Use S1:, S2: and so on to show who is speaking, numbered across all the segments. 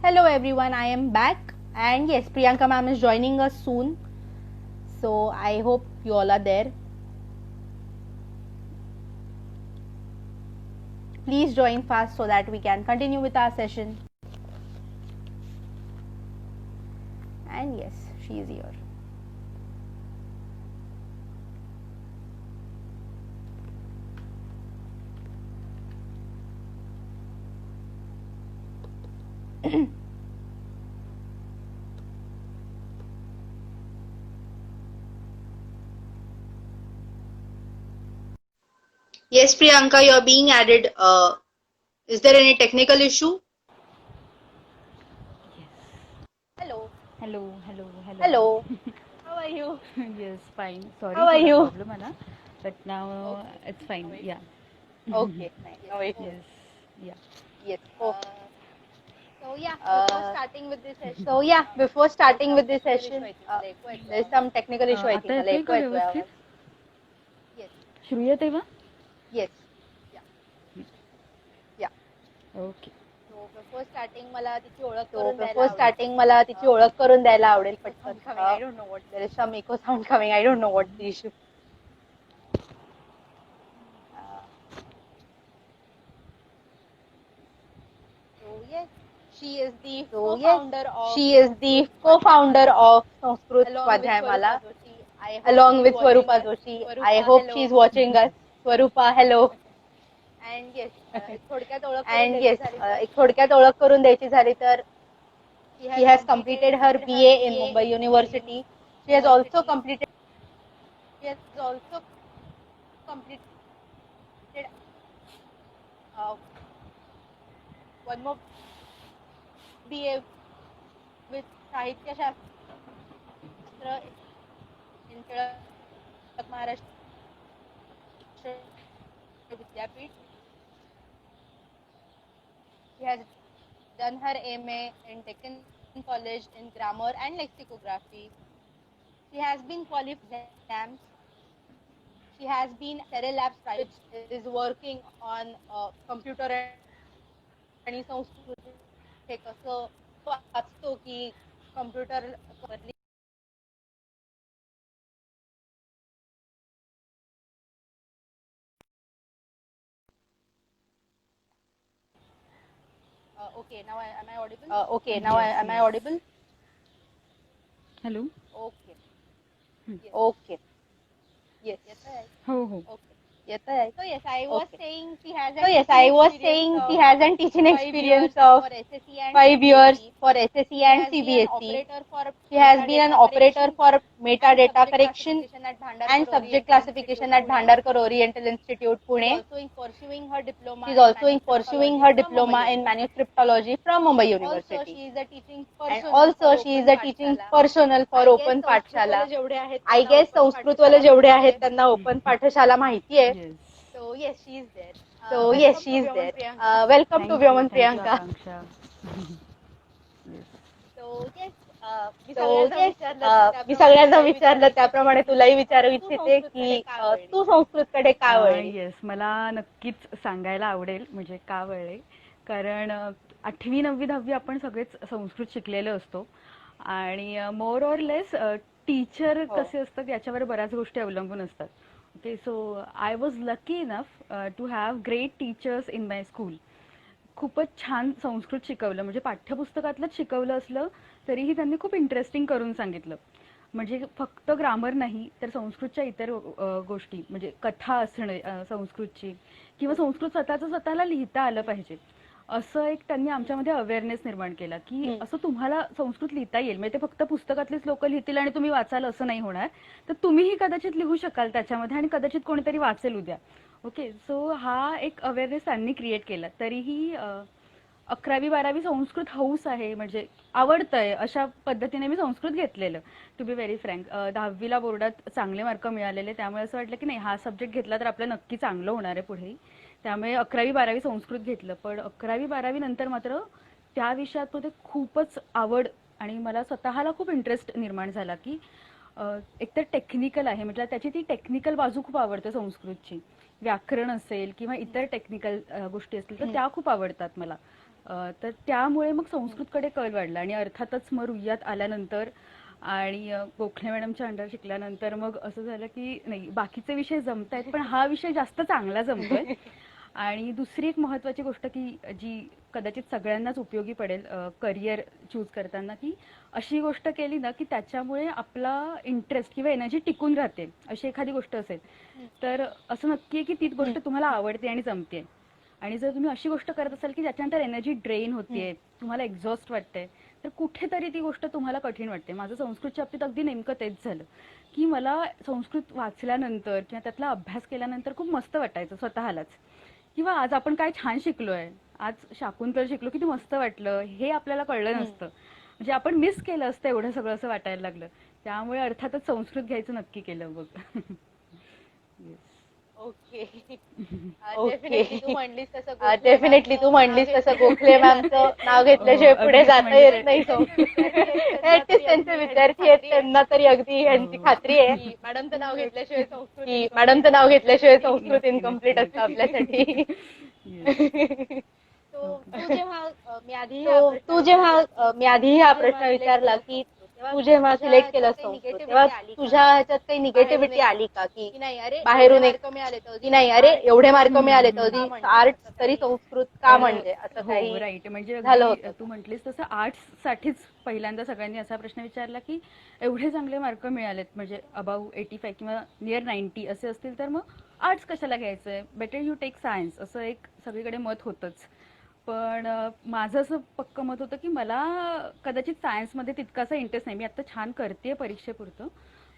S1: Hello everyone, I am back, and yes, Priyanka ma'am is joining us soon. So I hope you all are there. Please join fast so that we can continue with our session. And yes, she is here.
S2: Yes, Priyanka, you're being added. Is there any technical issue?
S1: Hello.
S3: Hello, hello, hello.
S1: Hello. How are you?
S3: Yes, fine. Sorry,
S1: How are
S3: थोड़ा
S1: you?
S3: problem आला, but now it's fine. Yeah.
S1: Okay, nice. No
S3: Yes,
S1: issues.
S3: yeah.
S1: Yes. Okay. Before starting with this session, there's some technical issue. I think
S3: आता
S1: मला
S3: येतोय
S1: ऐकू
S3: का
S1: येतोय आवाज.
S3: व्यवस्थित? श्रूयते वा?
S1: Yes. Yeah.
S3: Okay.
S1: Before starting मला तिची ओळख करून द्यायला आवडेल पटकन. I don't know what there is some echo sound coming. I don't know what's the issue. She is the co-founder of Sanskrit Swadhyayamala along with Swarupa Joshi. I hope she is watching us. Swarupa, hello. And yes, एक थोडक्यात ओळख करून द्यायची झाली तर she has completed her BA in Mumbai University. She has also completed one more BA with साहित्य शास्त्र in Tilak Maharashtra विद्यापीठ. She has done her MA in Deccan College in Grammar and Lexicography. She has been qualified exams. She has been Terra Labs Private, which is working on computer आणि संस्कृत हे कसं वाचतो की computer Okay, now am I audible? Am I audible?
S3: Hello.
S1: Okay. Okay. Yes.
S3: हो हो.
S1: Okay. So yes, I was saying she has an teaching experience of 5 years for SSE and CBSE. She has been an operator for metadata correction and subject classification at Bhandarkar Oriental Institute, Pune. She is also pursuing her diploma in manuscriptology from Mumbai University. And also she is a teaching personnel for Open Pathshala. I guess संस्कृतवाले जेवढे आहेत त्यांना open पाठशाला माहिती आहे.
S3: Yes.
S1: So yes, she is there. Welcome to Vyoman Priyanka.
S3: Akanksha.
S1: मी सगळ्यांना विचारलं त्याप्रमाणे तुलाही विचारू इच्छिते की तू संस्कृतकडे का वळली?
S3: येस, मला नक्कीच सांगायला आवडेल म्हणजे का वळले, कारण 8वी 9वी 10वी आपण सगळेच संस्कृत शिकलेलो असतो आणि मोर ऑर लेस टीचर कसे असतात याच्यावर बऱ्याच गोष्टी अवलंबून असतात. Okay, so I was lucky enough to have great teachers in my school. खूपच छान संस्कृत शिकवलं, म्हणजे पाठ्यपुस्तकातलंच शिकवलं असलं तरीही त्यांनी खूप इंटरेस्टिंग करून सांगितलं. म्हणजे फक्त ग्रामर नाही तर संस्कृतच्या इतर गोष्टी म्हणजे कथा असणे संस्कृतची किंवा संस्कृत स्वतःला लिहिता आलं पाहिजे असं एक त्यांनी आमच्यामध्ये अवेअरनेस निर्माण केला की असं तुम्हाला संस्कृत लिहिता येईल. म्हणजे ते फक्त पुस्तकातलीच लोक लिहितील आणि तुम्ही वाचाल असं नाही होणार, तर तुम्हीही कदाचित लिहू शकाल त्याच्यामध्ये आणि कदाचित कोणीतरी वाचेल उद्या. ओके, सो हा एक अवेअरनेस त्यांनी क्रिएट केला. तरीही 11वी 12वी संस्कृत हौस आहे, म्हणजे आवडतंय अशा पद्धतीने मी संस्कृत घेतलेलं. टू बी व्हेरी फ्रँक 10वीला बोर्डात चांगले मार्क मिळालेले, त्यामुळे असं वाटलं की नाही हा सब्जेक्ट घेतला तर आपलं नक्की चांगलं होणार आहे पुढे. त्यामुळे 11वी 12वी संस्कृत घेतलं. पण 11वी 12वी नंतर मात्र त्या विषयात खूपच आवड आणि मला स्वतःला खूप इंटरेस्ट निर्माण झाला की एकतर टेक्निकल आहे, म्हणजे त्याची ती टेक्निकल बाजू खूप आवडते संस्कृतची. व्याकरण असेल किंवा इतर टेक्निकल गोष्टी असतील तर त्या खूप आवडतात मला. तर त्यामुळे मग संस्कृतकडे कल वाढला आणि अर्थातच मग रुईयात आल्यानंतर आणि गोखले मॅडमच्या अंडर शिकल्यानंतर मग असं झालं की नाही बाकीचे विषय जमतायत पण हा विषय जास्त चांगला जमतोय. आणि दुसरी एक महत्त्वाची गोष्ट की जी कदाचित सगळ्यांनाच उपयोगी पडेल करिअर चूज करताना, की अशी गोष्ट केली ना की त्याच्यामुळे आपला इंटरेस्ट किंवा एनर्जी टिकून राहते. अशी एखादी गोष्ट असेल तर असं नक्की आहे की ती गोष्ट तुम्हाला आवडते आणि जमते. आणि जर तुम्ही अशी गोष्ट करत असाल की ज्याच्यानंतर एनर्जी ड्रेन होतीये, तुम्हाला एक्झॉस्ट वाटते, तर कुठेतरी ती गोष्ट तुम्हाला कठीण वाटते. माझं संस्कृतच्या बाबतीत अगदी नेमकं तेच झालं की मला संस्कृत वाचल्यानंतर किंवा त्यातला अभ्यास केल्यानंतर खूप मस्त वाटायचं स्वतःलाच, किंवा आज आपण काय छान शिकलोय, आज शाकुंतल शिकलो किती मस्त वाटलं, हे आपल्याला कळलं नसतं. म्हणजे आपण मिस केलं असतं एवढं सगळं असं वाटायला लागलं. त्यामुळे अर्थातच संस्कृत घ्यायचं नक्की केलं बघ.
S1: ओके.
S2: ओके.
S1: डेफिनेटली तू म्हणलीस तसं गोखले मॅमचं नाव घेतल्याशिवाय पुढे
S3: अगदीच
S1: जाता
S3: म्हणजे
S1: येत नाही संस्कृत. ऍटलीस्ट त्यांचे विद्यार्थी आहेत त्यांना तरी अगदी यांची खात्री आहे
S2: की मॅडमचं नाव घेतल्याशिवाय संस्कृत
S1: की मॅडमचं नाव घेतल्याशिवाय संस्कृत इनकम्प्लीट असतं आपल्यासाठी. तू जेव्हा मी आधी हा प्रश्न विचारला की तू जेव्हा सिलेक्ट केलं संस्कृत तेव्हा तुझ्या ह्याच्यात काही निगेटिव्हिटी आली का की बाहेरून एक की नाही अरे एवढे मार्क मिळाले तर आर्ट तरी संस्कृत का म्हणजे असं
S3: हो
S1: काही
S3: राईट. म्हणजे
S1: झालं
S3: अगदी
S1: होतं?
S3: तू म्हटलीस तसं आर्ट्स साठीच पहिल्यांदा सगळ्यांनी असा प्रश्न विचारला की एवढे चांगले मार्क मिळालेत म्हणजे अबाव 85 किंवा नियर 90 असे असतील तर मग आर्ट्स कशाला घ्यायचंय, बेटर यू टेक सायन्स, असं एक सगळीकडे मत होतंच. पण माझं असं पक्कं मत होतं की मला कदाचित सायन्समध्ये तितकासा इंटरेस्ट नाही. मी आता छान करते परीक्षेपुरतं,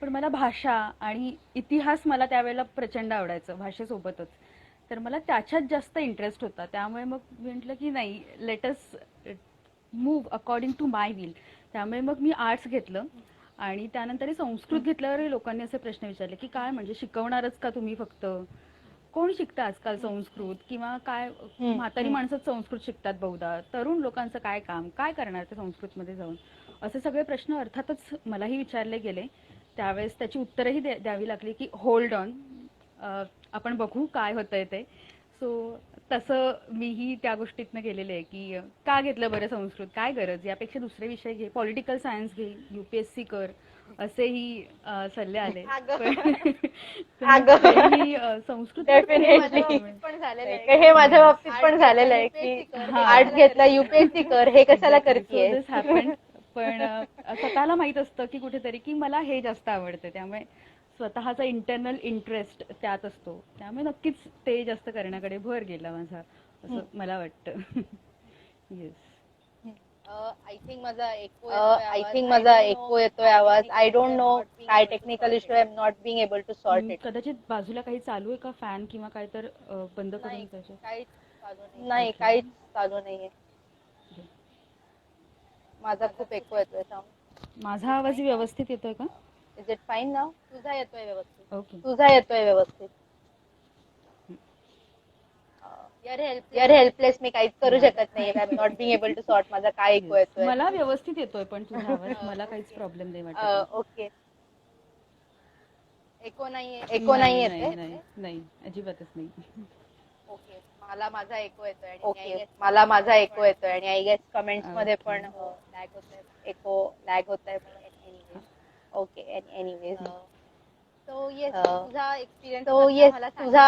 S3: पण मला भाषा आणि इतिहास मला त्यावेळेला प्रचंड आवडायचं भाषेसोबतच. तर मला त्याच्यात जास्त इंटरेस्ट होता. त्यामुळे मग मी म्हटलं की नाही, let's move according to my will. त्यामुळे मग मी आर्ट्स घेतलं. आणि त्यानंतर संस्कृत घेतल्यावर लोकांनी असे प्रश्न विचारले की काय म्हणजे शिकवणारच का तुम्ही फक्त, कोण शिकतं आजकाल संस्कृत, किंवा काय म्हातारी माणसं संस्कृत शिकतात बहुधा, तरुण लोकांचं काय काम, काय करणार ते संस्कृतमध्ये जाऊन, असे सगळे प्रश्न अर्थातच मलाही विचारले गेले. त्यावेळेस त्याची उत्तरही द्यावी लागली की होल्ड ऑन, आपण बघू काय होतंय ते. सो तसं मीही त्या गोष्टीतनं गेलेले आहे की का घेतलं बरं संस्कृत, काय गरज, यापेक्षा दुसरे विषय घे, पॉलिटिकल सायन्स घे, UPSC कर, असेही सल्ले आले. संस्कृत
S1: हे माझ्या बाबतीत पण झालेलं आहे की आर्ट घेतला UPSC कर, हे कशाला करतेय.
S3: पण स्वतःला माहित असतं की कुठेतरी की मला हे जास्त आवडतं. त्यामुळे स्वतःचा इंटरनल इंटरेस्ट त्यात असतो. त्यामुळे नक्कीच ते जास्त करण्याकडे भर गेला माझा, असं मला वाटतं. येस.
S1: आय थिंक माझा एको येतोय आवाज. आय डोंट नो काय technical issue, I am not being able to sort it.
S3: कदाचित बाजूला काही चालू आहे का, फॅन किंवा काय, तर बंद करून पाहिजे.
S1: नाही काहीच चालू नाहीये. माझा खूप एको येतोय साऊंड.
S3: माझा आवाज व्यवस्थित येतोय का?
S1: इज इट फाईन नाव?
S2: तुझा येतोय व्यवस्थित.
S3: ओके.
S1: तुझा येतोय व्यवस्थित. यार हेल्पलेस, मी काहीच करू शकत नाही. I am not being able to sort माझा काय एको येतोय.
S3: मला व्यवस्थित येतोय पण तुझा आवाज, मला काहीच प्रॉब्लेम नाही वाटत.
S1: ओके.
S2: एको नाहीये.
S1: एको नाही येते.
S3: नाही अजिबातच नाही.
S2: ओके. मला माझा एको येतोय आणि
S1: ओके, मला माझा एको येतोय आणि आय गेस कमेंट्स मध्ये पण लॅग होतोय, एको लॅग होतोय. Okay, anyways.
S2: सो येस,
S1: तुझा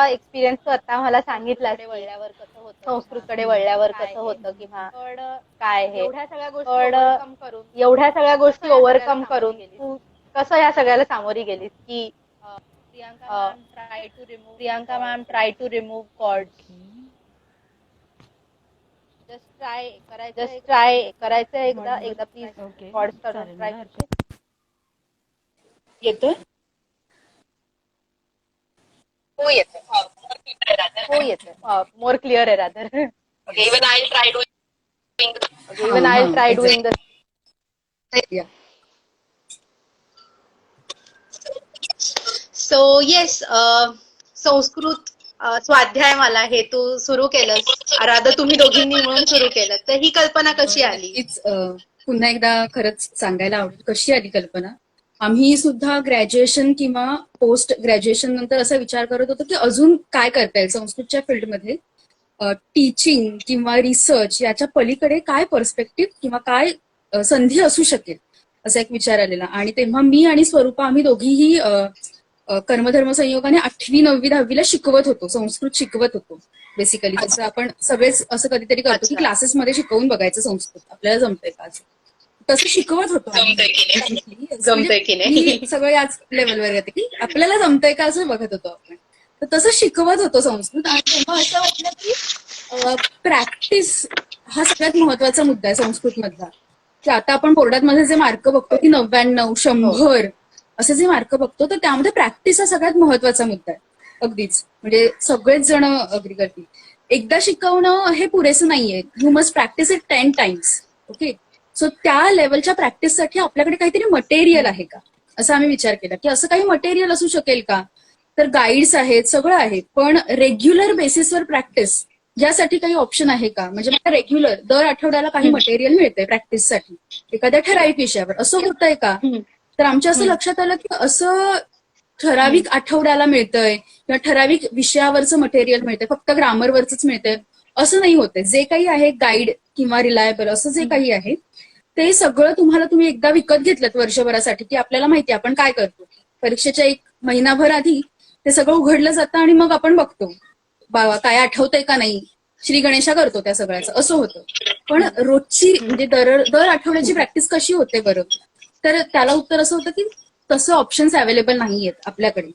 S1: एक्सपिरियन्स तू आता मला सांगितला
S2: वळल्यावर कसं होतं,
S1: संस्कृतकडे वळल्यावर कसं होतं किंवा
S2: पण
S1: काय हे.
S2: एवढ्या सगळ्या गोष्टी
S1: पण
S2: overcome करून
S1: एवढ्या सगळ्या गोष्टी ओव्हरकम करून तू कसं या सगळ्याला सामोरी गेलीस की Priyanka ma'am try to remove cords.
S2: Just try
S1: करायचं एकदा प्लीज.
S3: ओके,
S1: कॉर्ड्स
S3: चालेल,
S1: काढून ट्राय
S3: मला
S1: करते. येतोय?
S2: हो येतोय.
S1: हो येतोय. मोर क्लिअर आहे rather.
S2: Even I try
S1: doing the
S2: so yes, Sanskrit स्वाध्याय मला हे तू सुरू केलंस, राधा तुम्ही दोघींनी मिळून सुरू केलं, तर ही कल्पना कशी आली?
S4: नक्कीच पुन्हा एकदा खरंच सांगायला आवडेल कशी आली कल्पना. आम्ही सुद्धा ग्रॅज्युएशन किंवा पोस्ट ग्रॅज्युएशन नंतर असा विचार करत होतो की अजून काय करता येईल संस्कृतच्या फील्डमध्ये. टीचिंग किंवा रिसर्च याच्या पलीकडे काय पर्स्पेक्टिव्ह किंवा काय संधी असू शकेल असा एक विचार आलेला. आणि तेव्हा मी आणि स्वरूपा आम्ही दोघीही कर्मधर्म संयोगाने 8वी 9वी 10वीला शिकवत होतो, संस्कृत शिकवत होतो. बेसिकली जसं आपण सगळेच असं कधीतरी करतो की क्लासेसमध्ये शिकवून बघायचं संस्कृत, आपल्याला जमतंय का, तसं शिकवत होतो.
S2: जमतंय की नाही
S4: मी सगळं याच लेवलवर येते की आपल्याला जमतंय का असं बघत होतो आपण. तर तसं शिकवत होतो संस्कृत. आणि तेव्हा असं वाटलं की प्रॅक्टिस हा सगळ्यात महत्वाचा मुद्दा आहे संस्कृत मधला. की आता आपण बोर्डात जे मार्क बघतो की 99, 100 असे जे मार्क बघतो, तर त्यामध्ये प्रॅक्टिस हा सगळ्यात महत्वाचा मुद्दा आहे. अगदीच म्हणजे सगळेच जण अग्री करतील. एकदा शिकवणं हे पुरेसं नाहीये, you must practice it 10 times. Okay, so त्या लेवलच्या प्रॅक्टिससाठी आपल्याकडे काहीतरी मटेरियल आहे का, असा आम्ही विचार केला की असं काही मटेरियल असू शकेल का. तर गाईड्स आहेत, सगळं आहे, पण रेग्युलर बेसिसवर प्रॅक्टिस यासाठी काही ऑप्शन आहे का. म्हणजे मला रेग्युलर दर आठवड्याला काही मटेरियल मिळतंय प्रॅक्टिससाठी एखाद्या ठराविक विषयावर, असं होतंय का. तर आमच्या असं लक्षात आलं की असं ठराविक आठवड्याला मिळतंय किंवा ठराविक विषयावरचं मटेरियल मिळतंय, फक्त ग्रामरवरच मिळतंय असं नाही होतंय. जे काही आहे गाईड किंवा रिलायबल असं जे काही आहे ते सगळं तुम्ही एकदा विकत घेतलं वर्षभरासाठी की आपल्याला माहिती आपण काय करतो. परीक्षेच्या 1 महिनाभर आधी ते सगळं उघडलं जातं आणि मग आपण बघतो बाबा काय आठवतंय का नाही, श्री गणेशा करतो त्या सगळ्याचं, असं होतं. पण रोजची म्हणजे दर आठवड्याची प्रॅक्टिस कशी होते बरं. तर त्याला उत्तर असं होतं की तसं ऑप्शन्स अवेलेबल नाहीयेत आपल्याकडे.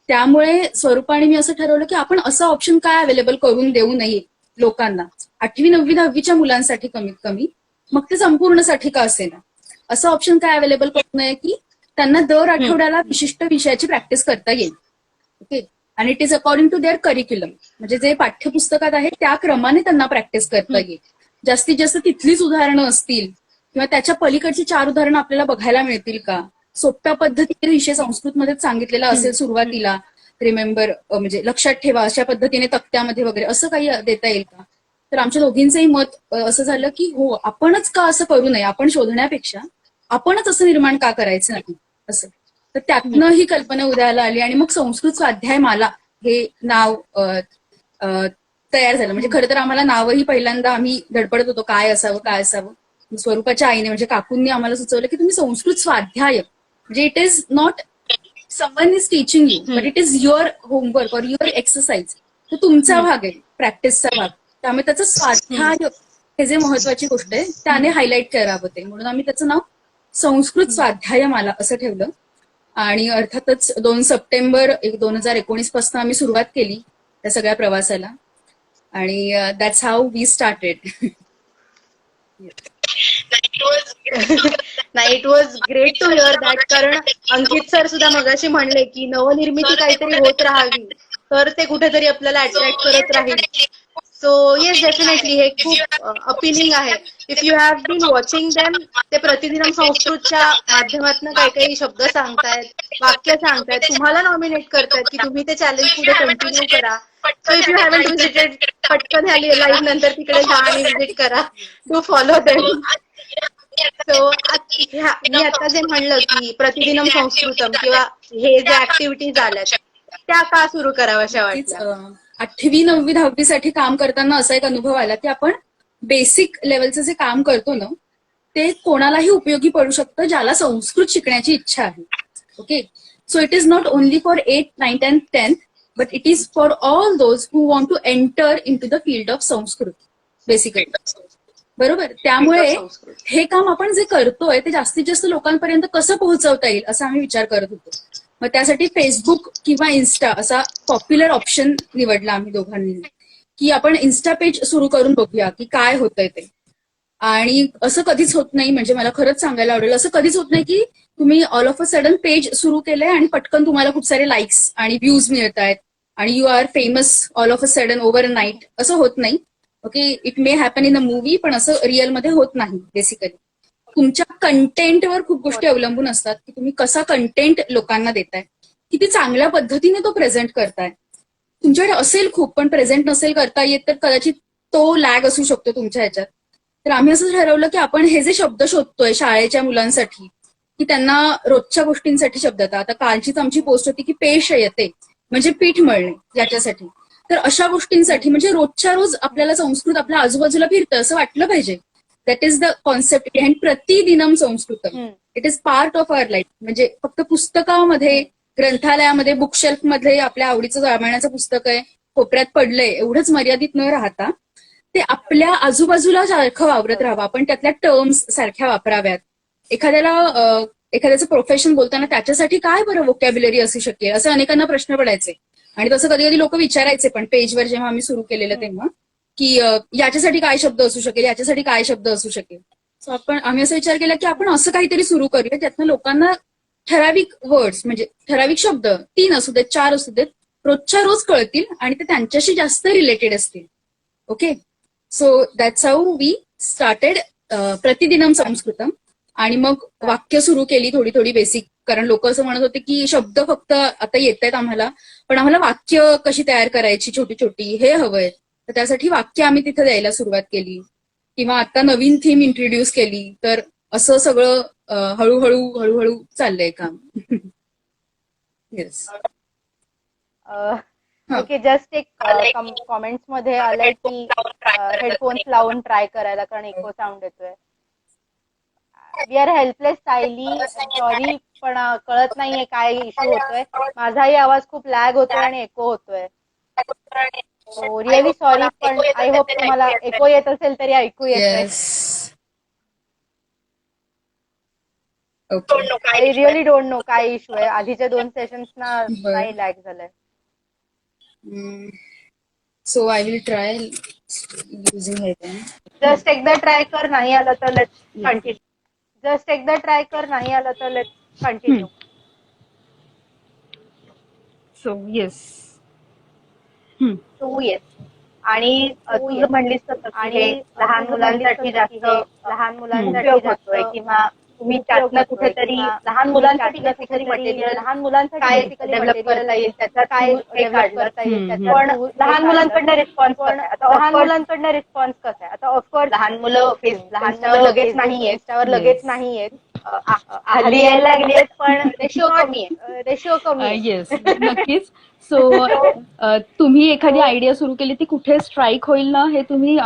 S4: त्यामुळे स्वरूपाने मी असं ठरवलं की आपण असं ऑप्शन काय अवेलेबल करून देऊ नये लोकांना 8वी 9वी 10वीच्या मुलांसाठी कमीत कमी, मग ते संपूर्णसाठी का असेना, असं ऑप्शन काय अवेलेबल करू नये की त्यांना दर आठवड्याला विशिष्ट विषयाची प्रॅक्टिस करता येईल. ओके, आणि it is according to their curriculum, म्हणजे जे पाठ्यपुस्तकात आहे त्या क्रमाने त्यांना प्रॅक्टिस करता येईल. जास्तीत जास्त तिथलीच उदाहरणं असतील किंवा त्याच्या पलीकडची 4 उदाहरणं आपल्याला बघायला मिळतील का. सोप्या पद्धतीने विषय संस्कृतमध्ये सांगितलेला असेल सुरुवातीला, रिमेंबर म्हणजे लक्षात ठेवा अशा पद्धतीने तक्त्यामध्ये वगैरे असं काही देता येईल का. तर आमच्या दोघींचंही मत असं झालं की हो, आपणच का असं करू नये, आपण शोधण्यापेक्षा आपणच असं निर्माण का करायचं नाही असं. तर त्यातनं ही कल्पना उदयाला आली आणि मग संस्कृत स्वाध्यायमाला हे नाव तयार झालं. म्हणजे खरं तर आम्हाला नावही पहिल्यांदा आम्ही धडपडत होतो काय असावं. स्वरूपाच्या आईने म्हणजे काकूंनी आम्हाला सुचवलं की तुम्ही संस्कृत स्वाध्याय, म्हणजे it is not someone is teaching you but it is your homework और युअर एक्सरसाइज. तो तुमचा भाग आहे, प्रॅक्टिसचा भाग. त्यामुळे त्याचं स्वाध्याय हे जे महत्वाची गोष्ट आहे त्याने हायलाईट करावं ते, म्हणून आम्ही त्याचं नाव संस्कृत स्वाध्यायमाला असं ठेवलं. आणि अर्थातच 2 सप्टेंबर 2019 पासून आम्ही सुरुवात केली त्या सगळ्या प्रवासाला. आणि दॅट्स हाऊ वी स्टार्टेड.
S2: नाही, it was great to hear that. कारण अंकित सर सुद्धा मगाशी म्हणले की नवनिर्मिती काहीतरी होत राहावी, तर ते कुठेतरी आपल्याला अट्रॅक्ट करत राहील. सो येस, डेफिनेटली हे खूप अपिलिंग आहे. If you have been watching them, ते प्रतिदिनम संस्कृतच्या माध्यमातून काही काही शब्द सांगतायत, वाक्य सांगतायत, तुम्हाला नॉमिनेट करतायत की तुम्ही ते चॅलेंज पुढे कंटिन्यू करा. So if you haven't visited, पटकन ह्या लाईव्ह नंतर तिकडे जा आणि व्हिजिट करा, टू फॉलो देम. सो मी आता जे म्हणलं की प्रतिदिनम संस्कृतम किंवा हे जे ऍक्टिव्हिटीज आल्यात त्या का सुरू कराव्याशा वाटल्या.
S4: 8वी 9वी 10वी साठी काम करताना असा एक अनुभव आला की आपण बेसिक लेवलचं जे काम करतो ना ते कोणालाही उपयोगी पडू शकतं ज्याला संस्कृत शिकण्याची इच्छा आहे. Okay, so it is not only for 8th, 9th and 10th, but it is for all those who want to enter into the field of Sanskrit basically. बरोबर, त्यामुळे हे काम आपण जे करतोय ते जास्तीत जास्त लोकांपर्यंत कसं पोहोचवता येईल असा आम्ही विचार करत होतो. मग त्यासाठी फेसबुक किंवा इन्स्टा असा पॉप्युलर ऑप्शन निवडला आम्ही दोघांनी की आपण इन्स्टा पेज सुरू करून बघूया की काय होतंय ते. आणि असं कधीच होत नाही, म्हणजे मला खरंच सांगायला आवडेल, असं कधीच होत नाही की तुम्ही all of a sudden page सुरू केलंय आणि पटकन तुम्हाला खूप सारे लाईक्स आणि व्ह्यूज मिळत आहेत आणि you are famous all of a sudden over a night. असं होत नाही. Okay, it may happen in a movie, पण असं रिअलमध्ये होत नाही. बेसिकली तुमच्या कंटेंटवर खूप गोष्टी अवलंबून असतात की तुम्ही कसा कंटेंट लोकांना देताय, किती चांगल्या पद्धतीने तो प्रेझेंट करताय. तुमच्याकडे असेल खूप पण प्रेझेंट नसेल करता येत तर कदाचित तो लॅग असू शकतो तुमच्या ह्याच्यात. तर आम्ही असं ठरवलं की आपण हे जे शब्द शोधतोय शाळेच्या मुलांसाठी की त्यांना रोजच्या गोष्टींसाठी शब्द येतात. आता कालचीच आमची पोस्ट होती की पेश येते म्हणजे पीठ मळणे याच्यासाठी. तर अशा गोष्टींसाठी म्हणजे रोजच्या रोज आपल्याला संस्कृत आपल्या आजूबाजूला फिरतं असं वाटलं पाहिजे. That is the concept. And Pratidinam Sanskritam, it is part of our life. म्हणजे फक्त पुस्तकामध्ये, ग्रंथालयामध्ये, बुकशेल्फ मध्ये आपल्या आवडीचं रामायणाचं पुस्तक आहे, कोपऱ्यात पडलंय, एवढंच मर्यादित न राहता ते आपल्या आजूबाजूला सारखं वावरत राहावं. आपण त्यातल्या टर्म्स सारख्या वापराव्यात. एखाद्याचं प्रोफेशन बोलताना त्याच्यासाठी काय बरं व्होकॅब्युलरी असू शकेल, असं अनेकांना प्रश्न पडायचे. आणि तसं कधी कधी लोक विचारायचे पण पेजवर, जेव्हा आम्ही सुरू केलेलं तेव्हा, की याच्यासाठी काय शब्द असू शकेल, याच्यासाठी काय शब्द असू शकेल. सो आम्ही असा विचार केला की आपण असं काहीतरी सुरू करूया ज्यातनं लोकांना ठराविक वर्ड्स, म्हणजे ठराविक शब्द, 3 असू देत, 4 असू देत, रोजच्या रोज कळतील आणि ते त्यांच्याशी जास्त रिलेटेड असतील. Okay, so that's how we started Pratidinam Sanskritam. आणि मग वाक्य सुरू केली थोडी थोडी बेसिक, कारण लोक असं म्हणत होते की शब्द फक्त आता येत आहेत आम्हाला, पण आम्हाला वाक्य कशी तयार करायची छोटी छोटी हे हवंय. तर त्यासाठी वाक्य आम्ही तिथे द्यायला सुरुवात केली, किंवा आता नवीन थीम इंट्रोड्यूस केली. तर असं सगळं हळूहळू चाललंय काम. येस.
S1: ओके, जस्ट एक कॉमेंट्स मध्ये आलंय की हेडफोन्स लावून ट्राय करायला, कारण इको साऊंड येतोय. We are helpless Sayali, sorry, पण कळत नाहीये काय इश्यू होतोय. माझाही आवाज खूप लॅग होतोय आणिएको होतोय. रिअली सॉरी, पण आय होप तुम्हालाएको येत असेल तरी ऐकू येतंय. आय रिअली डोंट नो काय इश्यू आहे. आधीच्या 2 सेशन्स ना नाही लॅग झालंय.
S4: So I will try using it.
S1: Just एकदा ट्राय कर, नाही आलं तर लेट्स कंटिन्यू. जस्ट एकदा ट्राय कर, नाही आलं तर लेट्स कंटिन्यू.
S3: So yes.
S1: तू येस. आणि तू म्हणलीस तसं, आणि लहान मुलांसाठी होतोय, किंवा तुम्ही त्यातनं कुठेतरी लहान मुलांसाठी कुठेतरी मटेरियल, लहान मुलांसाठी काय डेव्हलप करता येईल, त्याचा काय डेव्हलप करता येईल, पण लहान मुलांकडनं रिस्पॉन्स कसा आहे. आता ऑफकोर्स लहान मुलं लगेच नाहीये, त्यावर लगेच नाहीये, हल्ली यायला लागलेत, पण रेशिओ कमी आहे.
S3: येस, नक्कीच. सो तुम्ही एखादी आयडिया सुरू केली ती कुठे स्ट्राईक होईल ना हे तुम्ही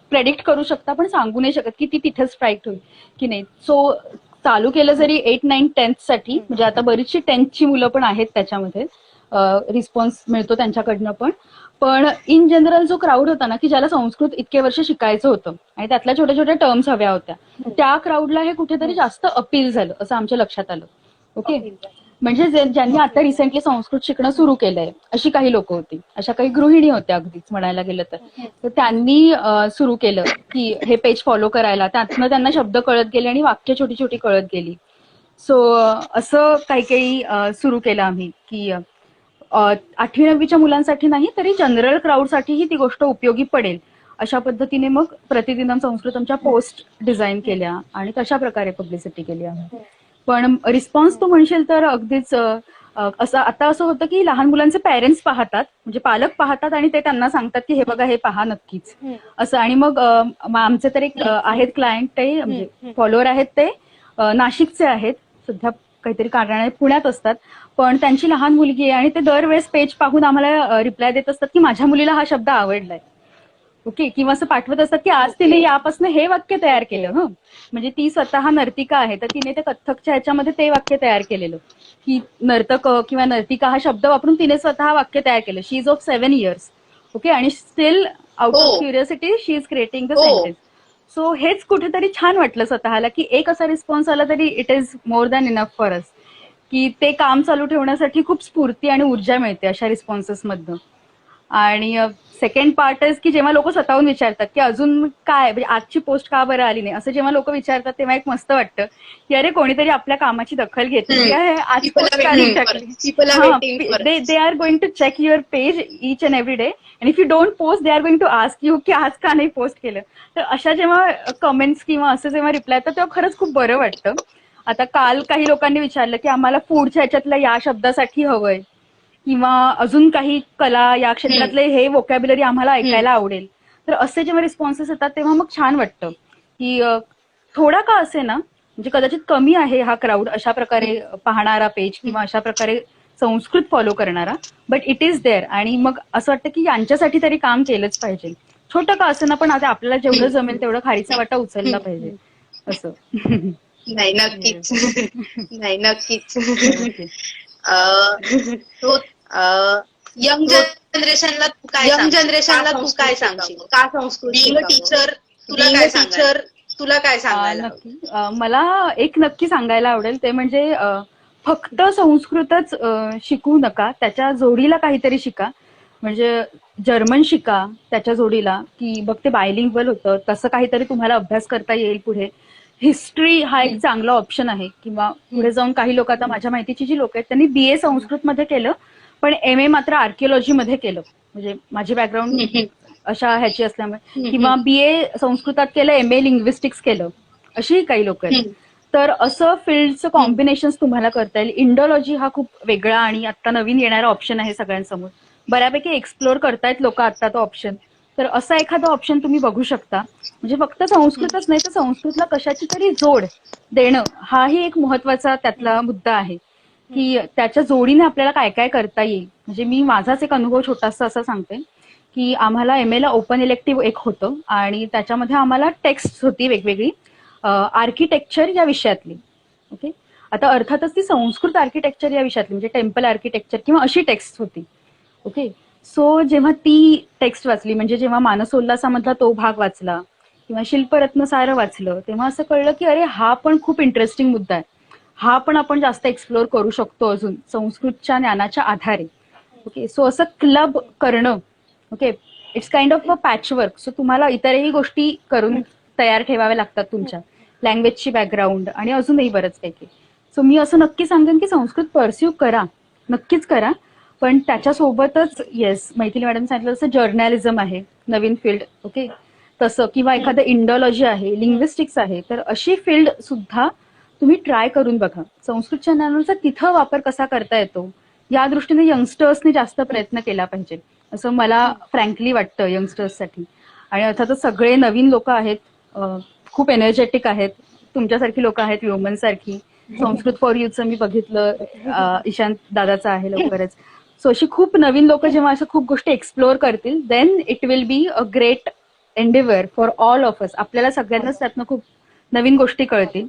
S3: प्रेडिक्ट करू शकता, पण सांगू नाही शकत की ती तिथे स्ट्राईक होईल की नाही. सो चालू केलं जरी 8, 9, 10th साठी, म्हणजे आता बरीचशी 10th ची मुलं पण आहेत त्याच्यामध्ये, रिस्पॉन्स मिळतो त्यांच्याकडनं पण इन जनरल जो क्राऊड होता ना, की ज्याला संस्कृत इतके वर्ष शिकायचं होतं आणि त्यातल्या छोट्या छोट्या टर्म्स हव्या होत्या, त्या क्राऊडला हे कुठेतरी जास्त अपील झालं असं आमच्या लक्षात आलं. ओके, म्हणजे ज्यांनी आता रिसेंटली संस्कृत शिकणं सुरू केलंय अशी काही लोक होती, अशा काही गृहिणी होत्या अगदीच म्हणायला गेलं तर त्यांनी सुरू केलं की हे पेज फॉलो करायला. त्यातनं त्यांना शब्द कळत गेले आणि वाक्य छोटी छोटी कळत गेली. सो असं काही काही सुरू केलं आम्ही की 8वी 9वीच्या मुलांसाठी नाही तरी जनरल क्राऊडसाठीही ती गोष्ट उपयोगी पडेल अशा पद्धतीने मग प्रतिदिनम संस्कृतमच्या पोस्ट डिझाईन केल्या आणि तशा प्रकारे पब्लिसिटी केली आम्ही. पण रिस्पॉन्स तू म्हणशील तर अगदीच असं आता असं होतं की लहान मुलांचे पेरेंट्स पाहतात, म्हणजे पालक पाहतात आणि ते त्यांना सांगतात की हे बघा, हे पहा नक्कीच असं. आणि मग आमचे तर एक आहेत क्लायंट, ते म्हणजे फॉलोअर आहेत, ते नाशिकचे आहेत, सध्या काहीतरी कारणाने पुण्यात असतात, पण त्यांची लहान मुलगी आहे आणि ते दरवेळेस पेज पाहून आम्हाला रिप्लाय देत असतात की माझ्या मुलीला हा शब्द आवडलाय. ओके, किंवा असं पाठवत असतात की आज तिने यापासून हे वाक्य तयार केलं. म्हणजे ती स्वतः नर्तिका आहे तर तिने ते कथ्थकच्या ह्याच्यामध्ये ते वाक्य तयार केलेलं की नर्तक किंवा नर्तिका हा शब्द वापरून तिने स्वतः वाक्य तयार केलं. शी इज ऑफ 7 years. ओके, आणि steel out of curiosity she is creating the sentence. So हेच कुठेतरी छान वाटलं स्वतःला की एक असा रिस्पॉन्स आला तरी it is more than enough for us, की ते काम चालू ठेवण्यासाठी खूप स्फूर्ती आणि ऊर्जा मिळते अशा रिस्पॉन्सेस मधनं. आणि सेकंड पार्ट इज की जेव्हा लोक स्वतःहून विचारतात की अजून काय, म्हणजे आजची पोस्ट का बरं आली नाही, असं जेव्हा लोक विचारतात तेव्हा एक मस्त वाटतं की अरे कोणीतरी आपल्या कामाची दखल घेतली आहे, आज पोस्ट का नाही टाकली. They are going to check your page each and every day, and if you don't post they are going to ask you की आज का नाही पोस्ट केलं. तर अशा जेव्हा कमेंट्स किंवा असं जेव्हा रिप्लाय येतात तेव्हा खरंच खूप बरं वाटतं. आता काल काही लोकांनी विचारलं की आम्हाला फूडच्या ह्याच्यातल्या या शब्दासाठी हवंय, किंवा अजून काही कला या क्षेत्रातले हे व्होकॅब्युलरी आम्हाला ऐकायला आवडेल. तर असे जेव्हा रिस्पॉन्सेस येतात तेव्हा मग छान वाटतं की थोडा का असे ना, म्हणजे कदाचित कमी आहे हा क्राऊड अशा प्रकारे पाहणारा पेज किंवा अशा प्रकारे संस्कृत फॉलो करणारा, बट इट इज देअर. आणि मग असं वाटतं की यांच्यासाठी तरी काम केलंच पाहिजे, छोटं का असं ना, पण आता आपल्याला जेवढं जमेल तेवढं खारीचा वाटा उचलला पाहिजे असं.
S2: नाही, नक्कीच. नाही, नक्कीच.
S3: ओके.
S2: तो यंग जनरेशनला तू काय सांगशील? का संस्कृत टीचर तुला काय सांगायला
S3: नक्की. मला एक नक्की सांगायला आवडेल, ते म्हणजे फक्त संस्कृतच शिकू नका, त्याच्या जोडीला काहीतरी शिका. म्हणजे जर्मन शिका त्याच्या जोडीला, की बघ ते बायलिंग्वल होतं, तसं काहीतरी तुम्हाला अभ्यास करता येईल पुढे. हिस्ट्री हा एक चांगला ऑप्शन आहे, किंवा पुढे जाऊन काही लोक, आता माझ्या माहितीची जी लोक आहेत त्यांनी BA संस्कृतमध्ये केलं, पण MA मात्र आर्किओलॉजीमध्ये केलं. म्हणजे माझी बॅकग्राऊंड अशा ह्याची असल्यामुळे, किंवा BA संस्कृतात केलं, MA लिंग्विस्टिक्स केलं, अशीही काही लोक आहेत. तर असं फील्डचं कॉम्बिनेशन्स तुम्हाला करता येईल. इंडोलॉजी हा खूप वेगळा आणि आता नवीन येणारा ऑप्शन आहे सगळ्यांसमोर, बऱ्यापैकी एक्सप्लोर करतायत लोक आता तो ऑप्शन. तर असा एखादा ऑप्शन तुम्ही बघू शकता. म्हणजे फक्त संस्कृतच नाही तर संस्कृतला कशाची तरी जोड देणं हाही एक महत्वाचा त्यातला मुद्दा आहे, की त्याच्या जोडीने आपल्याला काय काय करता येईल. म्हणजे मी माझाच एक अनुभव छोटासा असा सांगते, की आम्हाला MA ला ओपन इलेक्टिव्ह एक होतं, आणि त्याच्यामध्ये आम्हाला टेक्स्ट होती वेगवेगळी आर्किटेक्चर या विषयातली. ओके. आता अर्थातच ती संस्कृत आर्किटेक्चर या विषयातली, म्हणजे टेम्पल आर्किटेक्चर किंवा अशी टेक्स्ट होती. ओके. सो जेव्हा ती टेक्स्ट वाचली, म्हणजे जेव्हा मानसोल्लासामधला तो भाग वाचला किंवा शिल्परत्नसार वाचलं, तेव्हा असं कळलं की अरे हा पण खूप इंटरेस्टिंग मुद्दा आहे, हा पण आपण जास्त एक्सप्लोर करू शकतो अजून संस्कृतच्या ज्ञानाच्या आधारे. ओके. सो असं क्लब करणं, okay, it's kind of a patchwork. So तुम्हाला इतरही गोष्टी करून तयार ठेवाव्या लागतात, तुमच्या लँग्वेजची बॅकग्राऊंड आणि अजूनही बरंच काही काही. सो मी असं नक्की सांगेन की संस्कृत परस्यू करा, नक्कीच करा, पण त्याच्यासोबतच येस, मैथिली मॅडम सांगितलं तसं जर्नलिझम आहे नवीन फील्ड, ओके, तसं, किंवा एखादं इंडोलॉजी आहे, लिंग्विस्टिक्स आहे, तर अशी फील्ड सुद्धा तुम्ही ट्राय करून बघा. संस्कृतच्या ज्ञानाचा तिथं वापर कसा करता येतो या दृष्टीने यंगस्टर्सने जास्त प्रयत्न केला पाहिजे, असं मला फ्रँकली वाटतं यंगस्टर्ससाठी. आणि अर्थातच सगळे नवीन लोक आहेत, खूप एनर्जेटिक आहेत, तुमच्यासारखी लोक आहेत, व्ह्युमन सारखी. संस्कृत फॉर यूथचं मी बघितलं, ईशांत दादाचं आहे लवकरच. सो अशी खूप नवीन लोक जेव्हा अशा खूप गोष्टी एक्सप्लोअर करतील, then it will be a great endeavour for all of us. आपल्याला सगळ्यांनाच त्यातनं खूप नवीन गोष्टी कळतील.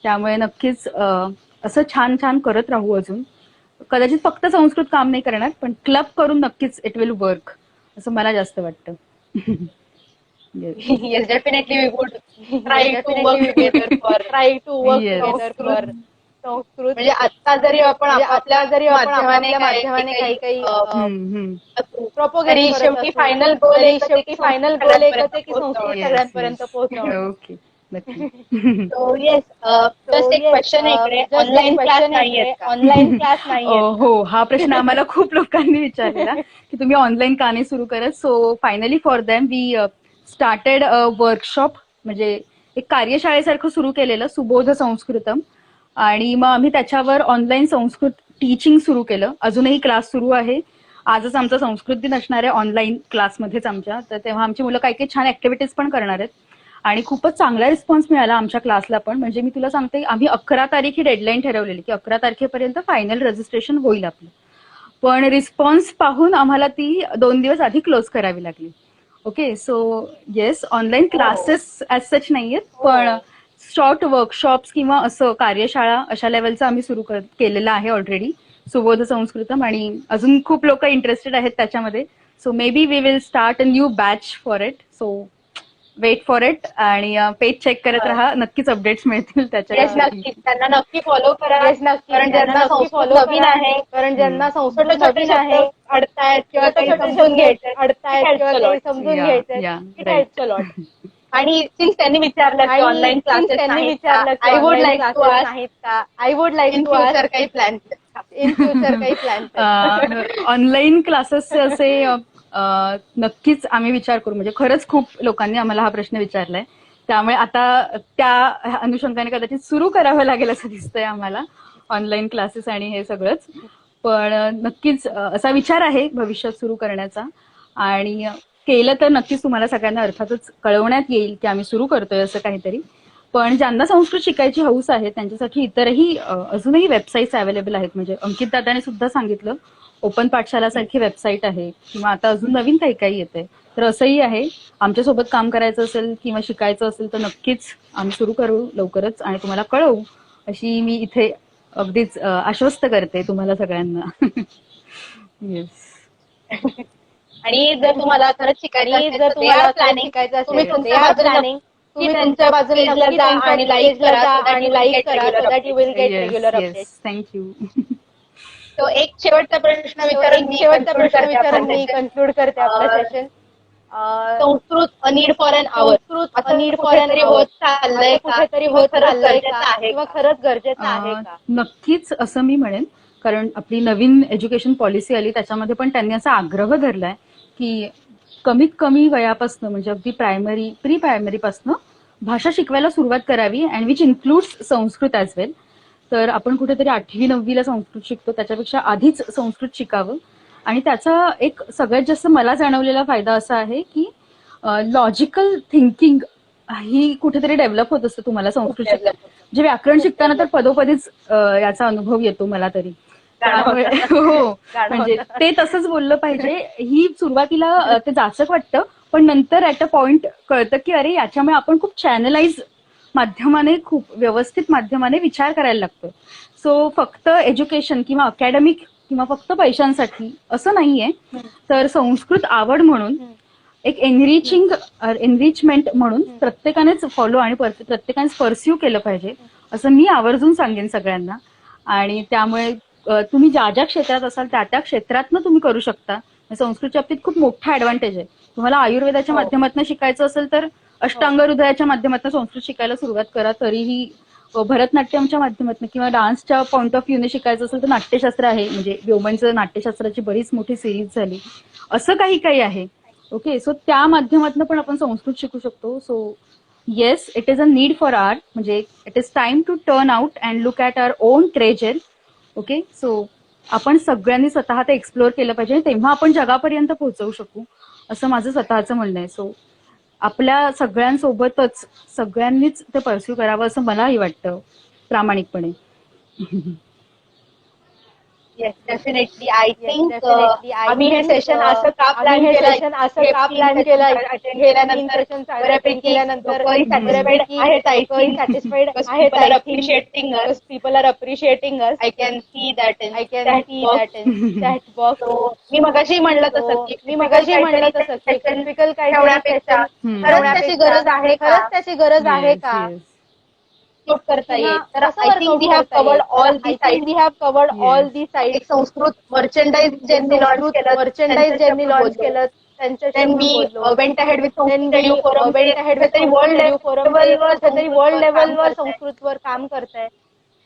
S3: त्यामुळे नक्कीच असं छान छान करत राहू अजून. कदाचित फक्त संस्कृत काम नाही करणार, पण क्लब करून नक्कीच इट विल वर्क, असं मला जास्त वाटतं.
S1: Yes, definitely we would try to work together for Sanskrit. म्हणजे आता जरी आपण आपल्या माध्यमाने काही प्रोपोगेट, शेवटी फायनल गोल एकच आहे की संस्कृत सगळ्यांपर्यंत पोहोचवणं.
S3: ओके. नक्की.
S1: So yes, just एक क्वेश्चन इकडे, ऑनलाईन क्लास नाहीये.
S3: हो, हा प्रश्न आम्हाला खूप लोकांनी विचारलेला की तुम्ही ऑनलाईन का नाही सुरू करत. So finally for them we started workshop, म्हणजे एक कार्यशाळेसारखं सुरू केलेलं, सुबोध संस्कृतम. आणि मग आम्ही त्याच्यावर ऑनलाईन संस्कृत टीचिंग सुरू केलं. अजूनही क्लास सुरू आहे. आजच आमचा संस्कृत दिन असणार आहे ऑनलाईन क्लासमध्येच आमच्या, तर तेव्हा आमची मुलं काही काही छान ऍक्टिव्हिटीज पण करणार आहेत. आणि खूपच चांगला रिस्पॉन्स मिळाला आमच्या क्लासला पण. म्हणजे मी तुला सांगते, आम्ही 11 तारीख ही डेडलाईन ठरवलेली की 11 तारखेपर्यंत फायनल रजिस्ट्रेशन होईल आपलं, पण रिस्पॉन्स पाहून आम्हाला ती 2 दिवस आधी क्लोज करावी लागली. Okay. So yes, online classes as such नाहीयेत, पण शॉर्ट वर्कशॉप्स किंवा असं कार्यशाळा अशा लेवलचं आम्ही सुरू केलेलं आहे ऑलरेडी, सुबोध संस्कृतम. आणि अजून खूप लोक इंटरेस्टेड आहेत त्याच्यामध्ये. So maybe we will start a new batch for it. So wait for it, आणि पेज चेक करत राहा, नक्कीच अपडेट्स मिळतील त्याच्या.
S1: त्यांना नक्की फॉलो करा, कारण ज्यांना संस्कृत नवीन आहे, अडतायत किंवा काही समजून घ्यायचंय, आणि सिन्स त्यांनी विचारलं की ऑनलाईन क्लासेस नाहीत, I would like to ask काही प्लॅन इन फ्युचर, काही प्लॅन
S3: ऑनलाईन क्लासेसचे असे नक्कीच आम्ही विचार करू. म्हणजे खरंच खूप लोकांनी आम्हाला हा प्रश्न विचारलाय, त्यामुळे आता त्या अनुषंगाने कदाचित सुरू करावं लागेल असं दिसतंय आम्हाला, ऑनलाईन क्लासेस आणि हे सगळंच. पण नक्कीच असा विचार आहे भविष्यात सुरू करण्याचा, आणि केलं तर नक्कीच तुम्हाला सगळ्यांना अर्थातच कळवण्यात येईल की आम्ही सुरू करतोय असं काहीतरी. पण ज्यांना संस्कृत शिकायची हौस आहे त्यांच्यासाठी इतरही अजूनही वेबसाईट्स अवेलेबल आहेत. म्हणजे अंकित दादाने सुद्धा सांगितलं ओपन पाठशालासारखी वेबसाईट आहे किंवा आता अजून नवीन काही काही येते. तर असंही आहे. आमच्यासोबत काम करायचं असेल किंवा शिकायचं असेल तर नक्कीच आम्ही सुरू करू लवकरच आणि तुम्हाला कळवू अशी मी इथे अगदीच आश्वस्त करते तुम्हाला सगळ्यांना. येस.
S1: आणि जर तुम्हाला खरंच शिकायचं असेल, जर तुम्हाला प्लॅनिंग शिकायचं असेल, तुम्ही तुमच्या प्लॅनिंग तुम्ही त्यांच्या बाजूने नक्की जा आणि लाईक करा आणि लाईक करा so that you will get regular updates.
S3: Thank you.
S1: तो एक शेवटचा प्रश्न विचारून मी कन्क्लूड करते आपलं session. Sanskrit a need for an hour, Sanskrit a need for an होत चाललंय कुठेतरी होत चाललंय का किंवा खरंच गरजेचं आहे का?
S3: नक्कीच असं मी म्हणेन. कारण आपली नवीन एज्युकेशन पॉलिसी आली त्याच्यामध्ये पण त्यांनी असा आग्रह धरलाय की कमीत कमी वयापासून म्हणजे अगदी प्री प्रायमरी पासून भाषा शिकवायला सुरुवात करावी and which includes Sanskrit as well. तर आपण कुठेतरी 8वी-9वीला संस्कृत शिकतो त्याच्यापेक्षा आधीच संस्कृत शिकावं. आणि त्याचा एक सगळ्यात जास्त मला जाणवलेला फायदा असा आहे की लॉजिकल थिंकिंग ही कुठेतरी डेव्हलप होत असतं तुम्हाला संस्कृत शिकताना. जे व्याकरण शिकताना तर पदोपदीच याचा अनुभव येतो मला तरी. हो म्हणजे ते तसंच बोललं पाहिजे. ही सुरुवातीला ते जाचक वाटतं पण नंतर ऍट अ पॉइंट कळतं की अरे याच्यामुळे आपण खूप चॅनलाइज माध्यमाने खूप व्यवस्थित माध्यमाने विचार करायला लागतो. सो फक्त एज्युकेशन किंवा अकॅडमिक किंवा फक्त पैशांसाठी असं नाहीये. तर संस्कृत आवड म्हणून एक एनरिचमेंट म्हणून प्रत्येकानेच फॉलो आणि प्रत्येकानेच परस्यू केलं पाहिजे असं मी आवर्जून सांगेन सगळ्यांना. आणि त्यामुळे तुम्ही ज्या ज्या क्षेत्रात असाल त्या त्या क्षेत्रातनं तुम्ही करू शकता. संस्कृतच्या बाबतीत खूप मोठा ऍडव्हान्टेज आहे. तुम्हाला आयुर्वेदाच्या माध्यमातून शिकायचं असेल तर अष्टांग हृदयाच्या माध्यमातून संस्कृत शिकायला सुरुवात करा. तरीही भरतनाट्यमच्या माध्यमातून किंवा डान्सच्या पॉईंट ऑफ व्ह्यूने शिकायचं असेल तर नाट्यशास्त्र आहे. म्हणजे व्योमनचं नाट्यशास्त्राची बरीच मोठी सिरीज झाली. असं काही काही आहे. ओके सो त्या माध्यमातून पण आपण संस्कृत शिकू शकतो. So yes it is a need for our म्हणजे it is time to turn out and look at our own treasure. Okay so आपण सगळ्यांनी स्वतः ते एक्सप्लोअर केलं पाहिजे तेव्हा आपण जगापर्यंत पोहोचवू शकू असं माझं स्वतःचं म्हणणं आहे. सो आपल्या सगळ्यांसोबतच सगळ्यांनीच ते परस्यू करावं असं मलाही वाटतं प्रामाणिकपणे.
S1: Yes definitely. आय थिंक आम्ही हे सेशन असं का प्लॅन केलं गेल्यानंतर बऱ्यापैकी केल्यानंतर सॅटिस्फाईड आहेत. People are appreciating us. I can see that in chat box. मी मगाशी म्हणलं तसं की टिपिकल काही खरंच त्याची गरज आहे का करता येईल. तर I think we have covered all the side. एक संस्कृत मर्चेंडाइज ज्यांनी लॉन्च केलं त्यांच्याशी वेंट अहेड विथ वर्ल्ड लेवलवर संस्कृतवर काम करताय.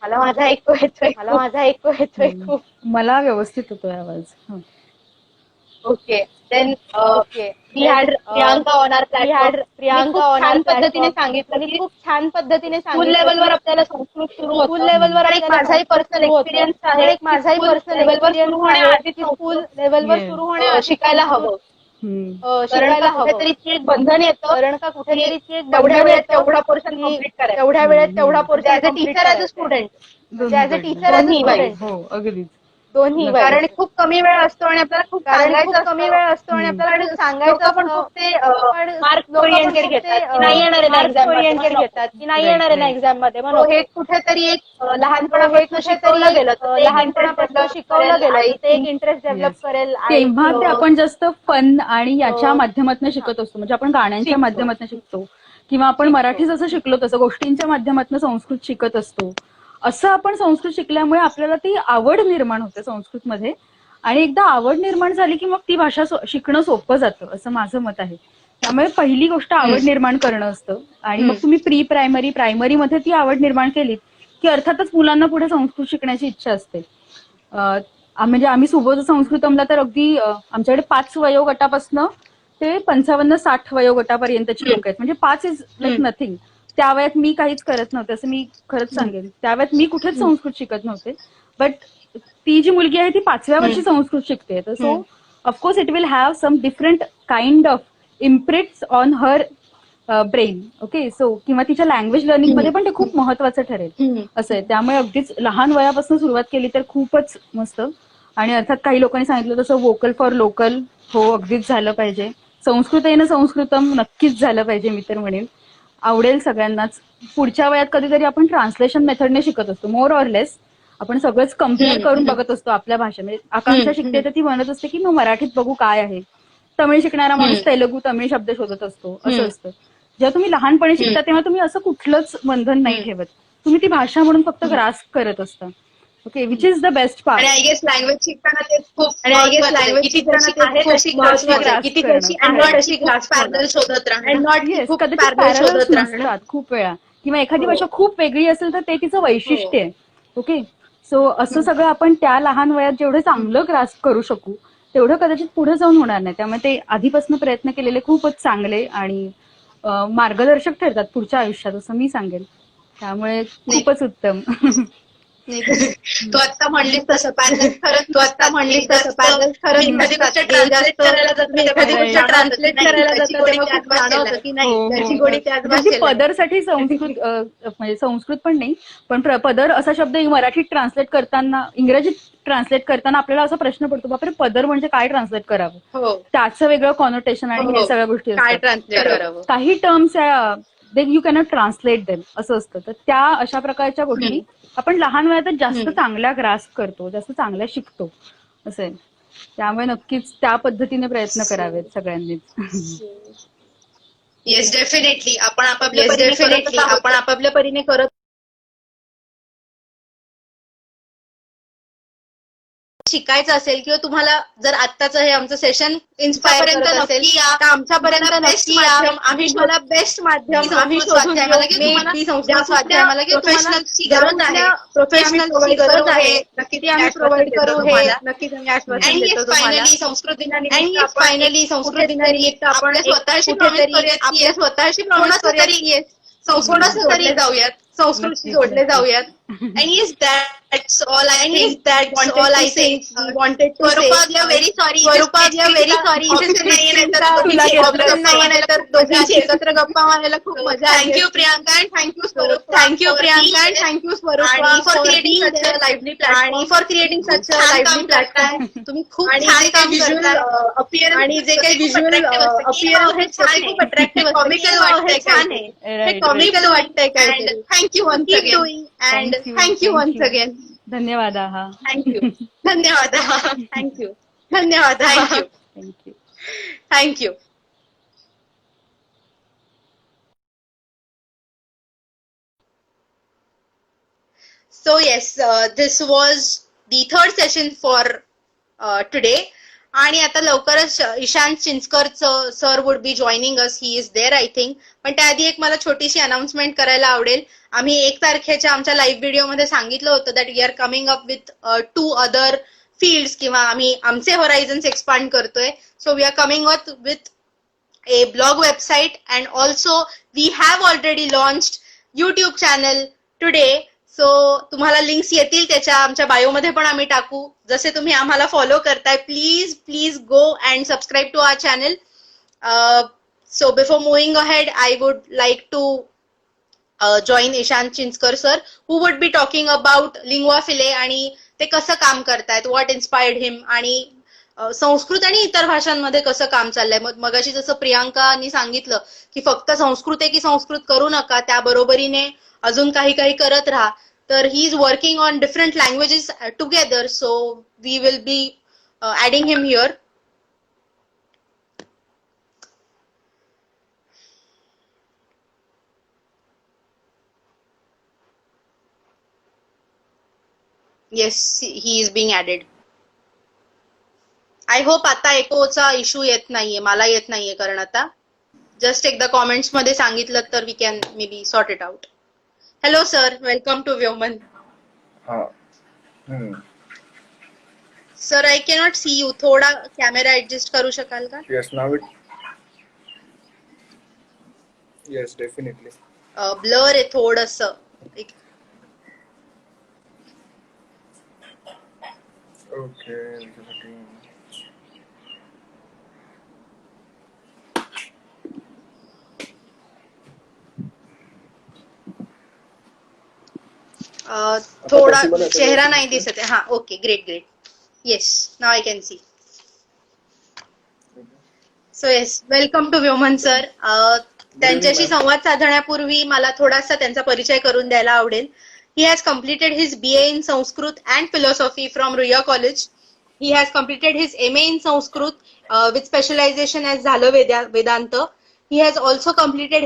S1: मला माझा ऐकू येतोय खूप.
S3: मला व्यवस्थित होतोय आवाज.
S1: Okay then we had Priyanka on our platform. Priyanka on our पद्धतीने सांगितलं खूप छान पद्धतीने स्कूल लेवलवर आपल्याला संस्कृत सुरू होतं. स्कूल लेवलवर एक माझाही पर्सनल एक्सपिरियन्स आहे. एक माझाही पर्सनल लेवलवर आधी स्कूल लेवलवर सुरू होणे शिकायला हवं. कुठेतरी एक बंधन येतं कारण का कुठेतरी तेवढ्या वेळेत तेवढा पोर्शन कम्प्लीट करायचं. तेवढ्या वेळेत तेवढा portion as a teacher as a student
S3: हो अगदीच
S1: दोन्ही. कारण खूप कमी वेळ असतो आणि आपल्याला खूप सांगायचं पण खूप ते मार्क ओरिएंटेड घेतात नाही येणार आहे ना एक्झाम मध्ये. म्हणून हे कुठेतरी एक लहानपणापासून शिकवलं गेलं ते एक इंटरेस्ट डेव्हलप करेल.
S3: तेव्हा ते आपण जास्त फन आणि याच्या माध्यमातून शिकत असतो. म्हणजे आपण गाण्यांच्या माध्यमातून शिकतो किंवा आपण मराठी जसं शिकलो तसं गोष्टींच्या माध्यमातून संस्कृत शिकत असतो. असं आपण संस्कृत शिकल्यामुळे आपल्याला ती आवड निर्माण होते संस्कृतमध्ये आणि एकदा आवड निर्माण झाली की मग ती भाषा शिकणं सोपं जातं असं माझं मत आहे. त्यामुळे पहिली गोष्ट आवड निर्माण करणं असतं आणि मग तुम्ही प्रायमरीमध्ये ती आवड निर्माण केलीत की अर्थातच मुलांना पुढे संस्कृत शिकण्याची इच्छा असते. म्हणजे आम्ही सुबोध संस्कृतमला तर अगदी आमच्याकडे 5 वयोगटापासून ते 55-60 वयोगटापर्यंतची लोक आहेत. म्हणजे 5 इज लाईक नथिंग. त्या वयात मी काहीच करत नव्हते असं मी खरंच सांगेन. त्या वयात मी कुठेच संस्कृत शिकत नव्हते. बट ती जी मुलगी आहे ती 5व्या वर्षी संस्कृत शिकते. So of course it will have some different kind of imprints on her brain. Okay, so किंवा तिच्या लँग्वेज लर्निंग मध्ये पण ते खूप महत्वाचं ठरेल असं आहे. त्यामुळे अगदीच लहान वयापासून सुरुवात केली तर खूपच मस्त. आणि अर्थात काही लोकांनी सांगितलं तसं वोकल फॉर लोकल, हो अगदीच झालं पाहिजे. संस्कृतेन संस्कृतम नक्कीच झालं पाहिजे, मी तर म्हणेन. आवडेल सगळ्यांनाच. पुढच्या वयात कधीतरी आपण ट्रान्सलेशन मेथडने शिकत असतो, मोर ऑर लेस. आपण सगळंच कम्पेअर करून बघत असतो आपल्या भाषेमध्ये. आकांक्षा शिकते तर ती म्हणत असते की मग मराठीत बघू काय आहे. तमिळ शिकणारा माणूस तेलुगू तमिळ शब्द शोधत असतो, असं असतं. जेव्हा तुम्ही लहानपणी शिकता तेव्हा तुम्ही असं कुठलंच बंधन नाही ठेवत. तुम्ही ती भाषा म्हणून फक्त ग्रास्प करत असता. Okay, which is the best
S2: आणि
S3: पार्ट.
S2: आय गेस लँग्वेज शिकताना ते खूप लँग्वेज शिकताना ते
S3: आहे
S2: खूप
S3: तशी
S2: महत्वाचं आहे.
S3: grasp
S2: किती
S3: करणं.
S2: तशी and not अशी grasp पॅरल शोधत राहणं and not
S3: येस,
S2: खूप
S3: कदाचित
S2: पॅरल
S3: पॅरलच
S2: शोधत राहणं.
S3: नसतात खूप वेळा, किंवा एखादी भाषा खूप वेगळी असेल तर ते तिचं वैशिष्ट्य आहे. ओके, सो असं सगळं आपण त्या लहान वयात जेवढं चांगलं ग्रास्प करू शकू तेवढं कदाचित पुढे जाऊन होणार नाही. त्यामुळे ते आधीपासून प्रयत्न केलेले खूपच चांगले आणि मार्गदर्शक ठरतात पुढच्या आयुष्यात, असं मी सांगेन. त्यामुळे खूपच उत्तम.
S2: तू आता म्हणलीस तसं पॅरल खरंच तू आता म्हणलीस तसं पॅरल खरंच
S3: एखादी
S2: गोष्ट ट्रान्सलेट करायला जातं एखादी गोष्ट ट्रान्सलेट करायला जातं तेव्हा खूप जाणवतं की नाही त्याची गोडी त्याच
S3: म्हणजे
S2: भाषेला आहे.
S3: पदरसाठी संस्कृत म्हणजे संस्कृत पण नाही, पण पदर असा शब्द मराठीत ट्रान्सलेट करताना, इंग्रजीत ट्रान्सलेट करताना आपल्याला असा प्रश्न पडतो, बापरे पदर म्हणजे काय ट्रान्सलेट करावं,
S2: हो
S3: त्याचं वेगळं कॉनोटेशन आणि हे सगळ्या गोष्टी
S2: काय
S3: असतात.
S2: ट्रान्सलेट करावं.
S3: काही terms you cannot translate them असं असतं. तर त्या अशा प्रकारच्या गोष्टी आपण लहान वयातच जास्त चांगल्या ग्रास्प करतो, जास्त चांगल्या शिकतो असं आहे. त्यामुळे नक्कीच त्या पद्धतीने प्रयत्न करावेत सगळ्यांनीच.
S2: येस डेफिनेटली आपण आपापल्या परीने करत शिकायचं असेल किंवा तुम्हाला जर आत्ताचं हे आमचं सेशन इन्स्पायर करत असेल तर आमच्यापर्यंत नक्की या. आम्ही तुम्हाला बेस्ट माध्यम आम्ही शोधून संस्कृत स्वाध्याय मला की प्रोफेशनलची गरज आहे, प्रोफेशनलची गरज आहे नक्की ते आम्ही प्रोव्हाइड करू हे नक्कीच आम्ही आश्वासन देतो तुम्हाला. फायनली संस्कृत दिनानिमित्त आपण कुठेतरी आपल्या स्वतःशी प्रॉमिस करूया की थोडंसं तरी जाऊयात, संस्कृतशी जोडले जाऊयात. And yes, that's all I think. We wanted to say. Swarupa, we are very sorry. Option नाहीये नाही तर दोघींची एकत्र गप्पा मारायला खूप मजा आहे. Thank you Priyanka and thank you Swarupa. For creating such a lively platform. तुम्ही खूप छान काम करताय आणि जे काही व्हिज्युअल अपिअरन्स हे खूप अट्रॅक्टिव्ह कॉमिकल वाटतंय, छान आहे, हे कॉमिकल वाटतंय काय. Thank you once again and thank you once again.
S3: धन्यवाद.
S2: थँक्यू. धन्यवाद. थँक्यू. धन्यवाद.
S3: Thank you.
S2: Thank you. So yes, this was the third session for today. आणि आता लवकरच Ishan Chinchkar sir would be joining us. He is there I think. पण त्याआधी एक मला छोटीशी अनाउन्समेंट करायला आवडेल. आम्ही 1 तारखेच्या आमच्या लाईव्ह व्हिडिओमध्ये सांगितलं होतं that we are coming up with 2 other fields किंवा आम्ही आमचे होरायझन्स एक्सपांड करतोय. So we are coming up with a blog website and also we have already launched YouTube channel today. So तुम्हाला लिंक्स येतील त्याच्या आमच्या बायोमध्ये पण आम्ही टाकू. जसे तुम्ही आम्हाला फॉलो करताय please go and subscribe to our channel. So before moving ahead I would like to join Ishan Chinchkar sir who would be talking about linguaphile आणि ते कसं काम करतायत, व्हॉट इन्स्पायर्ड हिम आणि संस्कृत आणि इतर भाषांमध्ये कसं काम चाललंय. मगाशी जसं प्रियांकानी सांगितलं की फक्त संस्कृत आहे की संस्कृत करू नका, त्या बरोबरीने अजून काही करत राहा. तर he is working on different languages together. So we will be adding him here. Yes, he is being added. I hope आता एकोचा इश्यू येत नाहीये, मला येत नाहीये, कारण आता जस्ट एकदा कॉमेंट्स मध्ये सांगितलं तर we can may be sort it out. Hello sir, welcome to Vyoman. Sir I cannot see you. थोडा कॅमेरा ऍडजस्ट करू शकाल का?
S5: Yes, now it. Yes, definitely.
S2: Blur आहे थोडस.
S5: Okay.
S2: थोडा
S5: possible आहे,
S2: चेहरा
S5: तर
S2: नाही दिसत आहे. हा, okay, great great. Yes, now I can see. So yes, welcome to Vyoman sir. त्यांच्याशी
S5: ma'am.
S2: संवाद साधण्यापूर्वी मला थोडासा त्यांचा परिचय करून द्यायला आवडेल. He has completed his BA in Sanskrit and Philosophy from Ruya College. He has completed his MA in Sanskrit with specialization as झालं Vedanta. He has also completed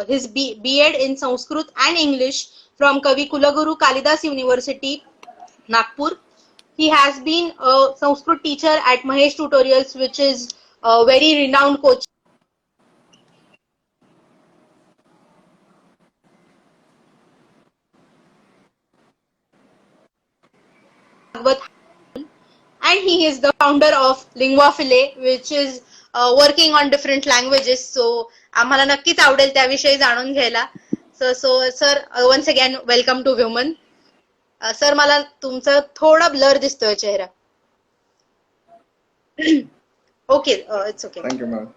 S2: his B.Ed in Sanskrit and English from Kavi Kulaguru Kalidas University, Nagpur. He has been a Sanskrit teacher at Mahesh Tutorials, which is a very renowned coach. And he is the founder of Linguafile, which is working on different languages. So आम्हाला नक्कीच आवडेल त्याविषयी जाणून घ्यायला. So sir, once again welcome to Vyoman. Sir, मला तुमचा थोडा blur दिसतोय चेहरा. Okay, it's okay.
S5: Thank you, ma'am.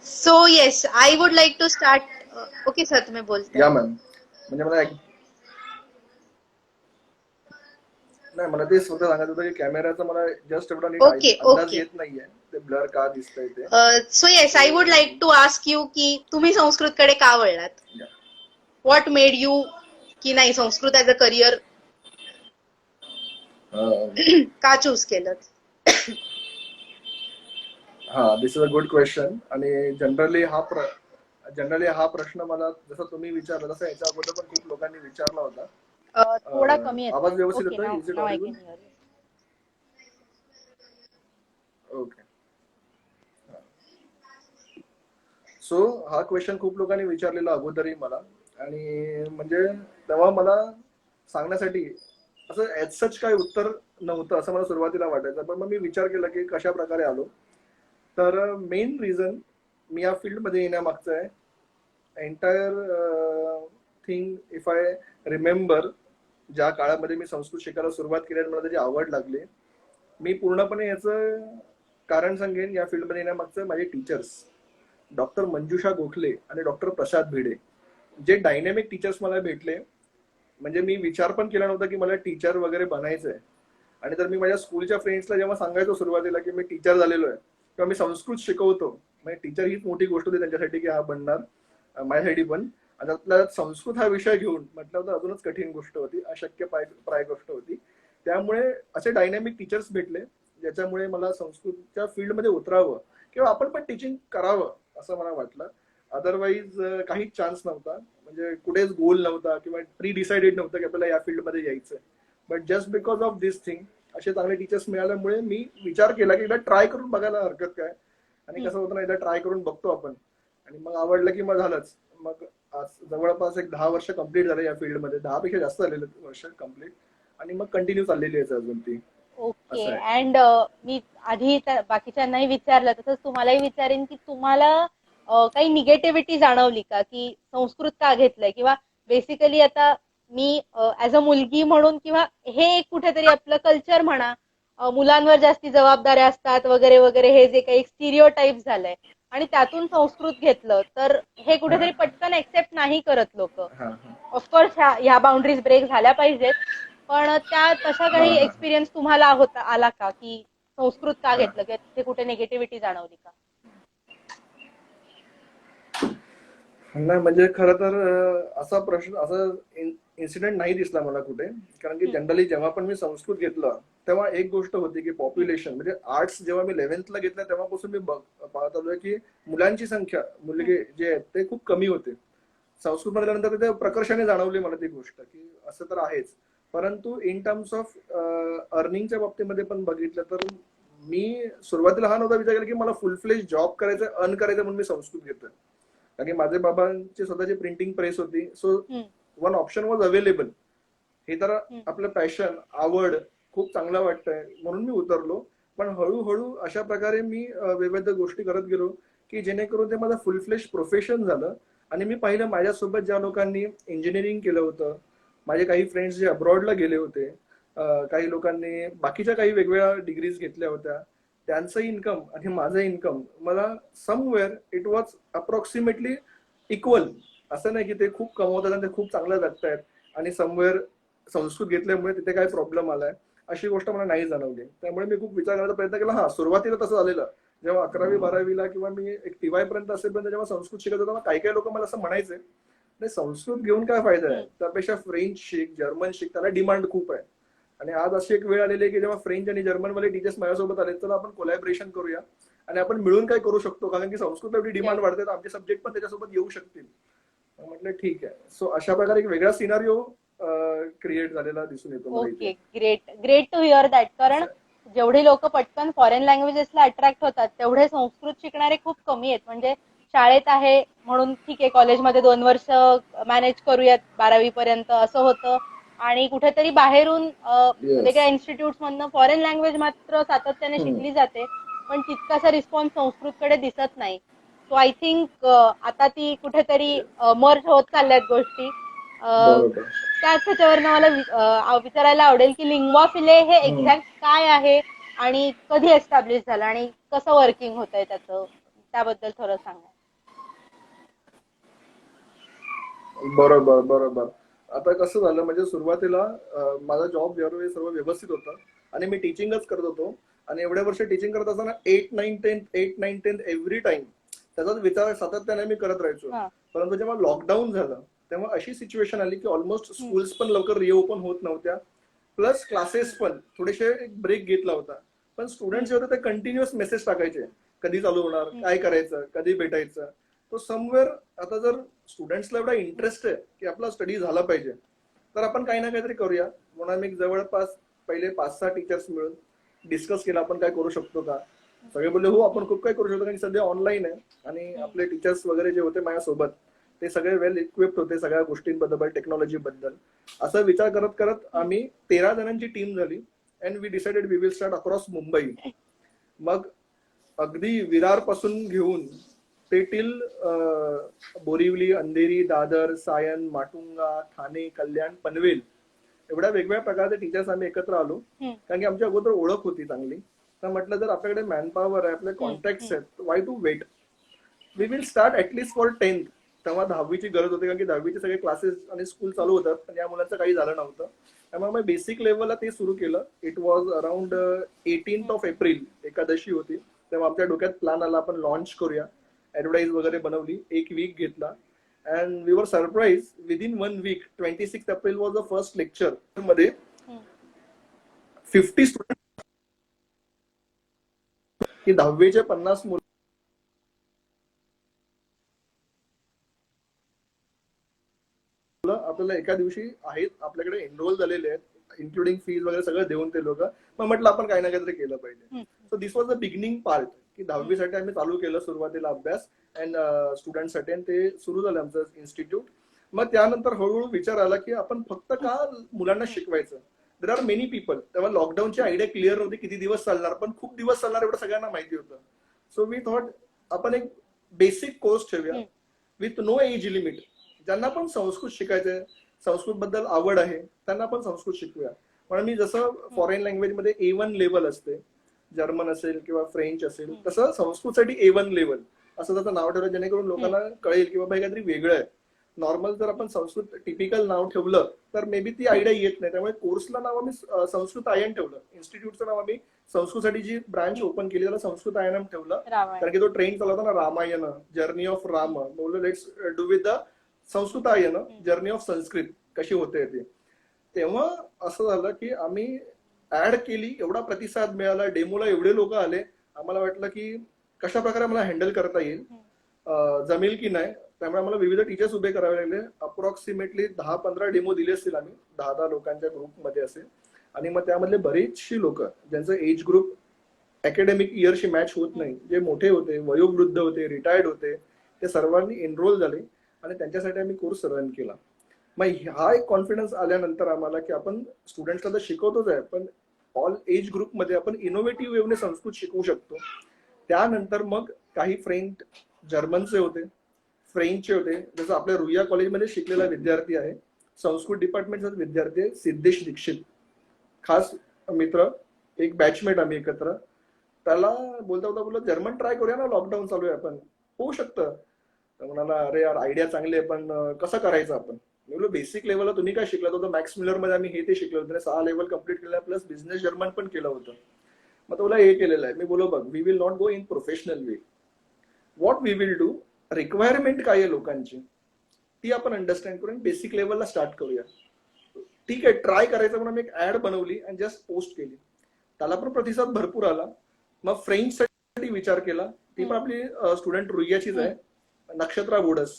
S2: So yes, I would like to start. Okay sir, तुम्ही बोलता.
S5: या मॅम, म्हणजे मला ते स्वतः सांगायचं होतं की कॅमेराचा मला जस्ट एवढा नीट
S2: Okay,
S5: अंदाज
S2: okay.
S5: येत नाहीये ते ब्लर का दिसतंय ते.
S2: So yes, I would like to ask you की तुम्ही संस्कृतकडे का वळलात?
S5: Yeah.
S2: व्हॉट मेड यू की नाही संस्कृत ऍज अ करिअर का चूज केलं?
S5: हा, this is a good question. आणि जनरली हा प्रश्न मला जसं तुम्ही विचारला तसं याच्या अगोदर पण खूप लोकांनी विचारला होता.
S1: थोडा कमी येतो.
S5: आवाज व्यवस्थित
S1: ओके,
S5: येतोय?
S1: नाव
S5: Is it
S1: now I
S5: audible?
S1: Can hear.
S5: Okay. So हा क्वेश्चन खूप लोकांनी विचारलेला अगोदरही मला, आणि म्हणजे तेव्हा मला सांगण्यासाठी असं ऍज सच काही उत्तर नव्हतं असं मला सुरुवातीला वाटायचं. पण मग मी विचार केला की कशा प्रकारे आलो. तर मेन रिझन मी या फील्डमध्ये येण्यामागचं आहे, entire thing if I remember, ज्या काळामध्ये मी संस्कृत शिकायला सुरुवात केली आणि मला त्याची आवड लागली, मी पूर्णपणे याचं कारण सांगेन या फील्डमध्ये येण्यामागचं माझे टीचर्स डॉक्टर मंजुषा गोखले आणि डॉक्टर प्रसाद भिडे, जे डायनॅमिक टीचर्स मला भेटले. म्हणजे मी विचार पण केला नव्हता की मला टीचर वगैरे बनायचंय. आणि तर मी माझ्या स्कूलच्या फ्रेंड्सला जेव्हा सांगायचो सुरुवातीला की मी टीचर झालेलो आहे किंवा मी संस्कृत शिकवतो, म्हणजे टीचर हीच मोठी गोष्ट होती त्यांच्यासाठी की हा बनणार, माझ्यासाठी पण. आणि आपल्याला संस्कृत हा विषय घेऊन म्हटलं होतं अजूनच कठीण गोष्ट होती, अशक्य प्राय गोष्ट होती. त्यामुळे असे डायनॅमिक टीचर्स भेटले ज्याच्यामुळे मला संस्कृतच्या फील्डमध्ये उतरावं किंवा आपण पण टीचिंग करावं असं मला वाटलं. अदरवाईज काहीच चान्स नव्हता, म्हणजे कुठेच गोल नव्हता किंवा प्री डिसाइडेड नव्हतं की आपल्याला या फील्डमध्ये यायचंय. But just because of this thing असे चांगले टीचर्स मिळाल्यामुळे मी विचार केला की एकदा ट्राय करून बघायला हरकत काय. आणि कसं होतं ना, एकदा ट्राय करून बघतो आपण, आणि मग आवडलं की मग झालंच. मग आज जवळपास 10 वर्ष कंप्लीट झाले या फील्डमध्ये, 10 पेक्षा जास्त झालेले वर्ष कंप्लीट, आणि मग कंटिन्यू चाललेली आहे अजून ती.
S1: ओके.
S5: असं आहे.
S1: अँड मी आधी बाकीच्यांनाही विचारलं, तसंच तुम्हालाही विचारेन की तुम्हाला काही निगेटिव्हिटी जाणवली का की संस्कृत का घेतलंय, किंवा बेसिकली आता मी ऍज अ मुलगी म्हणून, किंवा हे एक कुठेतरी आपलं कल्चर म्हणा, मुलांवर जास्ती जबाबदाऱ्या असतात वगैरे वगैरे, हे जे काही स्टिरिओ टाईप झालंय आणि त्यातून संस्कृत घेतलं तर हे कुठेतरी पटकन एक्सेप्ट नाही करत लोक.
S5: हा हा
S1: ऑफकोर्स ह्या बाउंड्रीज ब्रेक झाल्या पाहिजेत, पण त्या तशा काही एक्सपिरियन्स तुम्हाला आला का की संस्कृत का घेतलं, किंवा तिथे कुठे निगेटिव्हिटी जाणवली का?
S5: नाही, म्हणजे खरं तर असा प्रश्न, असा इन्सिडेंट नाही दिसला मला कुठे. कारण की जनरली जेव्हा पण मी संस्कृत घेतलं तेव्हा एक गोष्ट होती की पॉप्युलेशन, म्हणजे आर्ट्स जेव्हा मी 11th घेतलं तेव्हापासून मी पाहत आलोय की मुलांची संख्या, मुलगे जे आहेत ते खूप कमी होते. संस्कृत मध्ये ते प्रकर्षाने जाणवली मला ती गोष्ट की असं तर आहेच. परंतु इन टर्म्स ऑफ अर्निंगच्या बाबतीमध्ये पण बघितलं तर मी सुरुवातीला हा नव्हता विचार केला की मला फुल फ्लेज जॉब करायचं, अर्न करायचं म्हणून मी संस्कृत घेतोय. कारण की माझे बाबांची स्वतःची प्रिंटिंग प्रेस होती. So one option was available. हे तर आपलं पॅशन, आवड खूप चांगलं वाटतंय म्हणून मी उतरलो. पण हळूहळू अशा प्रकारे मी विविध गोष्टी करत गेलो की जेणेकरून ते माझं फुल फ्लेश प्रोफेशन झालं. आणि मी पाहिलं माझ्यासोबत ज्या लोकांनी इंजिनिअरिंग केलं होतं, माझे काही फ्रेंड्स जे अब्रॉडला गेले होते, काही लोकांनी बाकीच्या काही वेगवेगळ्या डिग्रीज घेतल्या होत्या, त्यांचं इन्कम आणि माझं इन्कम मला somewhere it was approximately equal. असं नाही की ते खूप कमवतात आणि ते खूप चांगलं जगतायत आणि समवेअर संस्कृत घेतल्यामुळे तिथे काय प्रॉब्लेम आलाय, अशी गोष्ट मला नाही जाणवली. त्यामुळे मी खूप विचार करायचा प्रयत्न केला. हा, सुरुवातीला तसं झालेलं, जेव्हा 11वी-12वीला किंवा मी एक TY पर्यंत असेपर्यंत जेव्हा संस्कृत शिकत होतो, काही काही लोक मला असं म्हणायचे, नाही संस्कृत घेऊन काय फायदा आहे, त्यापेक्षा फ्रेंच शिक, जर्मन शिक, त्याला डिमांड खूप आहे. आणि आज अशी एक वेळ आलेली आहे की जेव्हा फ्रेंच आणि जर्मनवाले टीचर्स माझ्यासोबत आले, तर आपण कोलॅबरेशन करूया आणि आपण मिळून काय करू शकतो, कारण की संस्कृत एवढी डिमांड वाढते तर आमचे सब्जेक्ट पण त्याच्यासोबत येऊ शकतील. म्हटलं ठीक आहे. सो अशा प्रकारे एक वेगळा सिनारिओ क्रिएट झालेला दिसून येतो मला
S1: ओके,
S5: इथे.
S1: Great great to hear that. कारण जेवढी लोक पटकन फॉरेन लँग्वेजेसला अट्रॅक्ट होतात तेवढे संस्कृत शिकणारे खूप कमी आहेत. म्हणजे शाळेत आहे म्हणून ठीक आहे, कॉलेजमध्ये 2 वर्ष मॅनेज करूयात 12वी पर्यंत असं होतं, आणि कुठेतरी बाहेरून वेगळ्या इन्स्टिट्यूट्स मधनं फॉरेन लँग्वेज मात्र सातत्याने शिकली जाते, पण तितकासा रिस्पॉन्स संस्कृतकडे दिसत नाही. सो आय थिंक आता ती कुठेतरी मर्ज होत चालल्यात गोष्टी.
S5: बरोबर.
S1: त्याच ह्याच्यावरनं मला विचारायला आवडेल की लिंग्वा फिले हे एक्झॅक्ट काय आहे आणि कधी एस्टॅब्लिश झालं आणि कसं वर्किंग होत आहे त्याचं, त्याबद्दल थोडं सांगा.
S5: बरोबर बरोबर. आता कसं झालं, म्हणजे सुरुवातीला माझा जॉब ज्यावेळी सर्व व्यवस्थित होतं आणि मी टीचिंगच करत होतो, आणि एवढ्या वर्ष टीचिंग करत असताना 8-9-10 एव्हरी टाइम त्याचाच विचार सातत्याने मी करत राहायचो. परंतु जेव्हा लॉकडाऊन झालं तेव्हा अशी सिच्युएशन आली की ऑलमोस्ट स्कूल्स पण लवकर रिओपन होत नव्हत्या, प्लस क्लासेस पण थोडेसे एक ब्रेक घेतला होता. पण स्टुडंट्स जे होते ते कंटिन्युअस मेसेज टाकायचे, कधी चालू होणार, काय करायचं, कधी भेटायचं. तो समवेअर आता जर स्टुडंट्सला एवढा इंटरेस्ट आहे की आपला स्टडी झाला पाहिजे, तर आपण काही ना काहीतरी करूया. म्हणून आम्ही जवळपास पहिले 5-6 टीचर्स मिळून डिस्कस केला आपण काय करू शकतो का. सगळे बोलले हो आपण खूप काय करू शकतो, कारण सध्या ऑनलाईन आहे आणि आपले टीचर्स वगैरे जे होते माझ्यासोबत ते सगळे वेल इक्विप्ड होते सगळ्या गोष्टींबद्दल, टेक्नॉलॉजी बद्दल. असा विचार करत करत आम्ही 13 जणांची टीम झाली and we decided we will start across Mumbai. मग अगदी विरार पासून घेऊन ते टिल बोरिवली, अंधेरी, दादर, सायन, माटुंगा, ठाणे, कल्याण, पनवेल एवढ्या वेगवेगळ्या प्रकारचे टीचर्स आम्ही एकत्र आलो, कारण की आमच्या अगोदर ओळख होती चांगली. तर म्हटलं जर आपल्याकडे मॅनपॉवर आहे, आपले कॉन्टॅक्ट्स आहेत, why to wait, we will start at least for 10th. तेव्हा 10वीची गरज होती, कारण की 10वीचे सगळे क्लासेस आणि स्कूल चालू होतात, पण या मुलांचं काही झालं नव्हतं. त्यामुळे मग बेसिक लेवलला ते सुरू केलं. It was around 18th April, Ekadashi होती, तेव्हा आमच्या डोक्यात प्लॅन आला आपण लॉन्च करूया. ऍडव्हर्टाईज वगैरे बनवली, 1 वीक घेतला and we were surprise. Within 1 week 26 April was the first lecture मध्ये 50 स्टुडंट की 10वीचे 50 मुलं आपल्याला एका दिवशी आहेत, आपल्याकडे एनरोल झालेले आहेत, इन्क्लुडिंग फीज वगैरे सगळं देऊन ते लोक. मग म्हटलं आपण काही ना काहीतरी केलं पाहिजे. So this was the beginning part, की 10वीसाठी आम्ही चालू केलं सुरुवातीला अभ्यास अँड स्टुडंटसाठी, आणि ते सुरू झालं आमचं इन्स्टिट्यूट. मग त्यानंतर हळूहळू विचार आला की आपण फक्त का मुलांना शिकवायचं. There are many people. तेव्हा लॉकडाऊनची आयडिया क्लिअर नव्हती किती दिवस चालणार, पण खूप दिवस चालणार एवढं सगळ्यांना माहिती होतं. सो वी थॉट आपण एक बेसिक कोर्स ठेवूया विथ नो एज लिमिट. ज्यांना पण संस्कृत शिकायचंय, संस्कृत बद्दल आवड आहे, त्यांना पण संस्कृत शिकूया. म्हणून मी जसं फॉरेन लँग्वेजमध्ये A1 लेवल असते, जर्मन असेल किंवा फ्रेंच असेल, तसं संस्कृतसाठी A1 लेवल असं त्याचं नाव ठेवलं, जेणेकरून लोकांना कळेल की बाबा हे काहीतरी वेगळं आहे. नॉर्मल जर आपण संस्कृत टिपिकल नाव ठेवलं तर मे बी ती आयडिया येत नाही. त्यामुळे कोर्सला नाव आम्ही संस्कृत आयन ठेवलं. इन्स्टिट्यूटचं नाव आम्ही संस्कृतसाठी जी ब्रांच ओपन केली त्याला संस्कृत आयनम ठेवलं, कारण की तो ट्रेंड चालू होता ना, रामायण, जर्नी ऑफ राम. बोललो let's do with the Sanskrit ion, journey of Sanskrit कशी होते ते. तेव्हा असं झालं की आम्ही ऍड केली, एवढा प्रतिसाद मिळाला, डेमोला एवढे लोक आले, आम्हाला वाटलं की कशा प्रकारे मला हँडल करता येईल, जमेल की नाही. त्यामुळे आम्हाला विविध टीचर्स उभे करावे लागले. अप्रॉक्सिमेटली 10-15 डेमो दिले असतील आम्ही 10 लोकांच्या ग्रुपमध्ये असे. आणि मग त्यामधले बरेचशी लोक ज्यांचं एज ग्रुप अकॅडमिक इयरशी मॅच होत नाही, जे मोठे होते, वयोवृद्ध होते, रिटायर्ड होते, ते सर्वांनी एनरोल झाले आणि त्यांच्यासाठी आम्ही कोर्स रन केला. मग हा एक कॉन्फिडन्स आल्यानंतर आम्हाला की आपण स्टुडंट्सला तर शिकवतोच आहे, पण ऑल एज ग्रुपमध्ये आपण इनोव्हेटिव्ह वेने संस्कृत शिकवू शकतो. त्यानंतर मग काही फ्रेंच जर्मनचे होते, फ्रेंचचे होते. जसं आपल्या रुईया कॉलेजमध्ये शिकलेला विद्यार्थी आहे, संस्कृत डिपार्टमेंटचा विद्यार्थी आहे, सिद्धेश दीक्षित, खास मित्र, एक बॅचमेट आम्ही एकत्र. त्याला बोलता बोलता बोललो जर्मन ट्राय करूया ना, लॉकडाऊन चालू आहे, आपण होऊ शकतं. तर म्हणाला अरे यार आयडिया चांगली आहे पण कसं करायचं आपण. मी बोललो बेसिक लेवलला तुम्ही काय शिकला होतं मॅक्स मिलर मध्ये आम्ही हे ते शिकलो होतं 6 लेवल कम्प्लीट केलं प्लस बिझनेस जर्मन पण केलं होतं. मग तुला हे केलेलं आहे. मी बोलो बघ we will not go in professional way. What we will do requirement काय आहे लोकांची ती आपण अंडरस्टँड करून बेसिक लेवलला स्टार्ट करूया. ठीक आहे ट्राय करायचं म्हणून मी एक ऍड बनवली आणि जस्ट पोस्ट केली. त्याला पण प्रतिसाद भरपूर आला. मग फ्रेंच साठी विचार केला. ती पण आपली स्टुडंट रुईयाचीच आहे नक्षत्रा बोडस.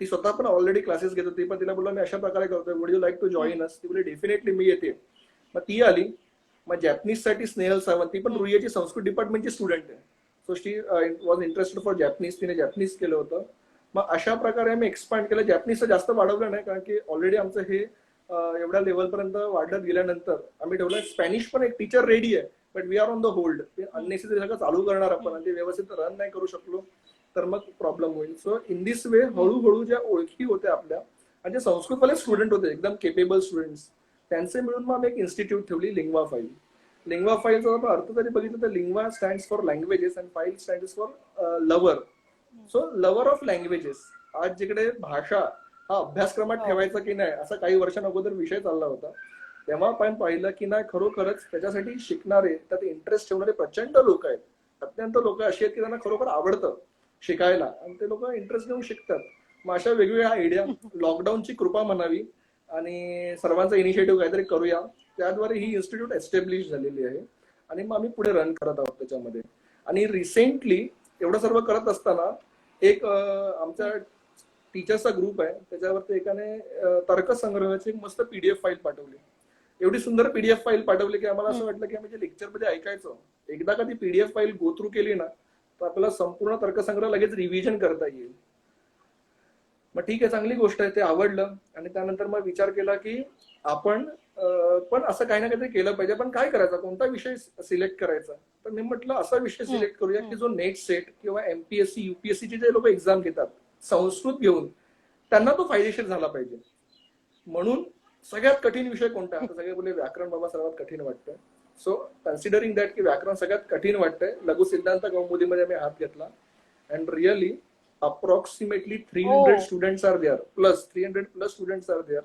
S5: ती स्वतः पण ऑलरेडी क्लासेस घेत होती पण तिला बोलला मी अशा प्रकारे करतोय would you like to join us. ती बोलली डेफिनेटली मी येते. मग ती आली. मग जॅपनीज साठी स्नेहल सावंत ती पण रुईयाची संस्कृत डिपार्टमेंटची स्टुडंट आहे. So she was interested for Japanese. तिने जॅपनीज केलं होतं. मग अशा प्रकारे आम्ही एक्सपांड केलं. जॅपनीजचं जास्त वाढवलं नाही कारण की ऑलरेडी आमचं हे एवढ्या लेवलपर्यंत वाढत गेल्यानंतर आम्ही ठेवलं स्पॅनिश पण एक टीचर रेडी आहे but we are on the hold. ते अननेसेसरी सगळं चालू करणार आपण आणि ते व्यवस्थित रन नाही करू शकलो तर मग प्रॉब्लेम होईल. सो इन दिस वे हळूहळू ज्या ओळखी होत्या आपल्या आणि जे संस्कृतवाले स्टुडंट होते एकदम केपेबल स्टुडंट्स त्यांचे मिळून मग आम्ही एक इन्स्टिट्यूट ठेवली लिंग्वा फाईल. लिंग्वा फाईलचा आपण अर्थ जरी बघितलं तर lingua stands for languages and file stands for lover. So lover of languages. आज जिकडे भाषा हा अभ्यासक्रमात ठेवायचा की नाही असा काही वर्षांअगोदर विषय चालला होता तेव्हा पण पाहिलं की नाही खरोखरच त्याच्यासाठी शिकणारे त्यात इंटरेस्ट ठेवणारे प्रचंड लोक आहेत. अत्यंत लोक अशी आहेत की त्यांना खरोखर आवडतं शिकायला आणि ते लोक इंटरेस्ट घेऊन शिकतात. मग अशा वेगवेगळ्या आयडिया लॉकडाऊनची कृपा म्हणावी आणि सर्वांचा इनिशिएटिव्ह काहीतरी करूया त्याद्वारे ही इन्स्टिट्यूट एस्टॅब्लिश झालेली आहे आणि मग आम्ही पुढे रन करत आहोत त्याच्यामध्ये. आणि रिसेंटली एवढं सर्व करत असताना एक आमच्या टीचर्सचा ग्रुप आहे त्याच्यावरती एकाने तर्कसंग्रहाची एक मस्त पीडीएफ फाईल पाठवली. एवढी सुंदर पीडीएफ फाईल पाठवली की आम्हाला असं वाटलं की आम्ही जे लेक्चर मध्ये ऐकायचो एकदा का ती पीडीएफ फाईल गो थ्रू केली ना तर आपल्याला संपूर्ण तर्कसंग्रह लगेच रिव्हिजन करता येईल. मग ठीक आहे चांगली गोष्ट आहे. ते आवडलं आणि त्यानंतर मग विचार केला की आपण पण असं काही ना काहीतरी केलं पाहिजे. पण काय करायचं कोणता विषय सिलेक्ट करायचा. तर मी म्हटलं असा विषय सिलेक्ट करूया की जो नेट सेट किंवा एमपीएससी युपीएससीचे जे लोक एक्झाम घेतात संस्कृत घेऊन त्यांना तो फायदेशीर झाला पाहिजे. म्हणून सगळ्यात कठीण विषय कोणता आता सगळे बोलले व्याकरण बाबा सर्वात कठीण वाटतं. सो कन्सिडरिंग दॅट की व्याकरण सगळ्यात कठीण वाटतंय लघु सिद्धांत कौमुदीमध्ये आम्ही हात घेतला and really approximately 300 students are there plus 300 plus students are there.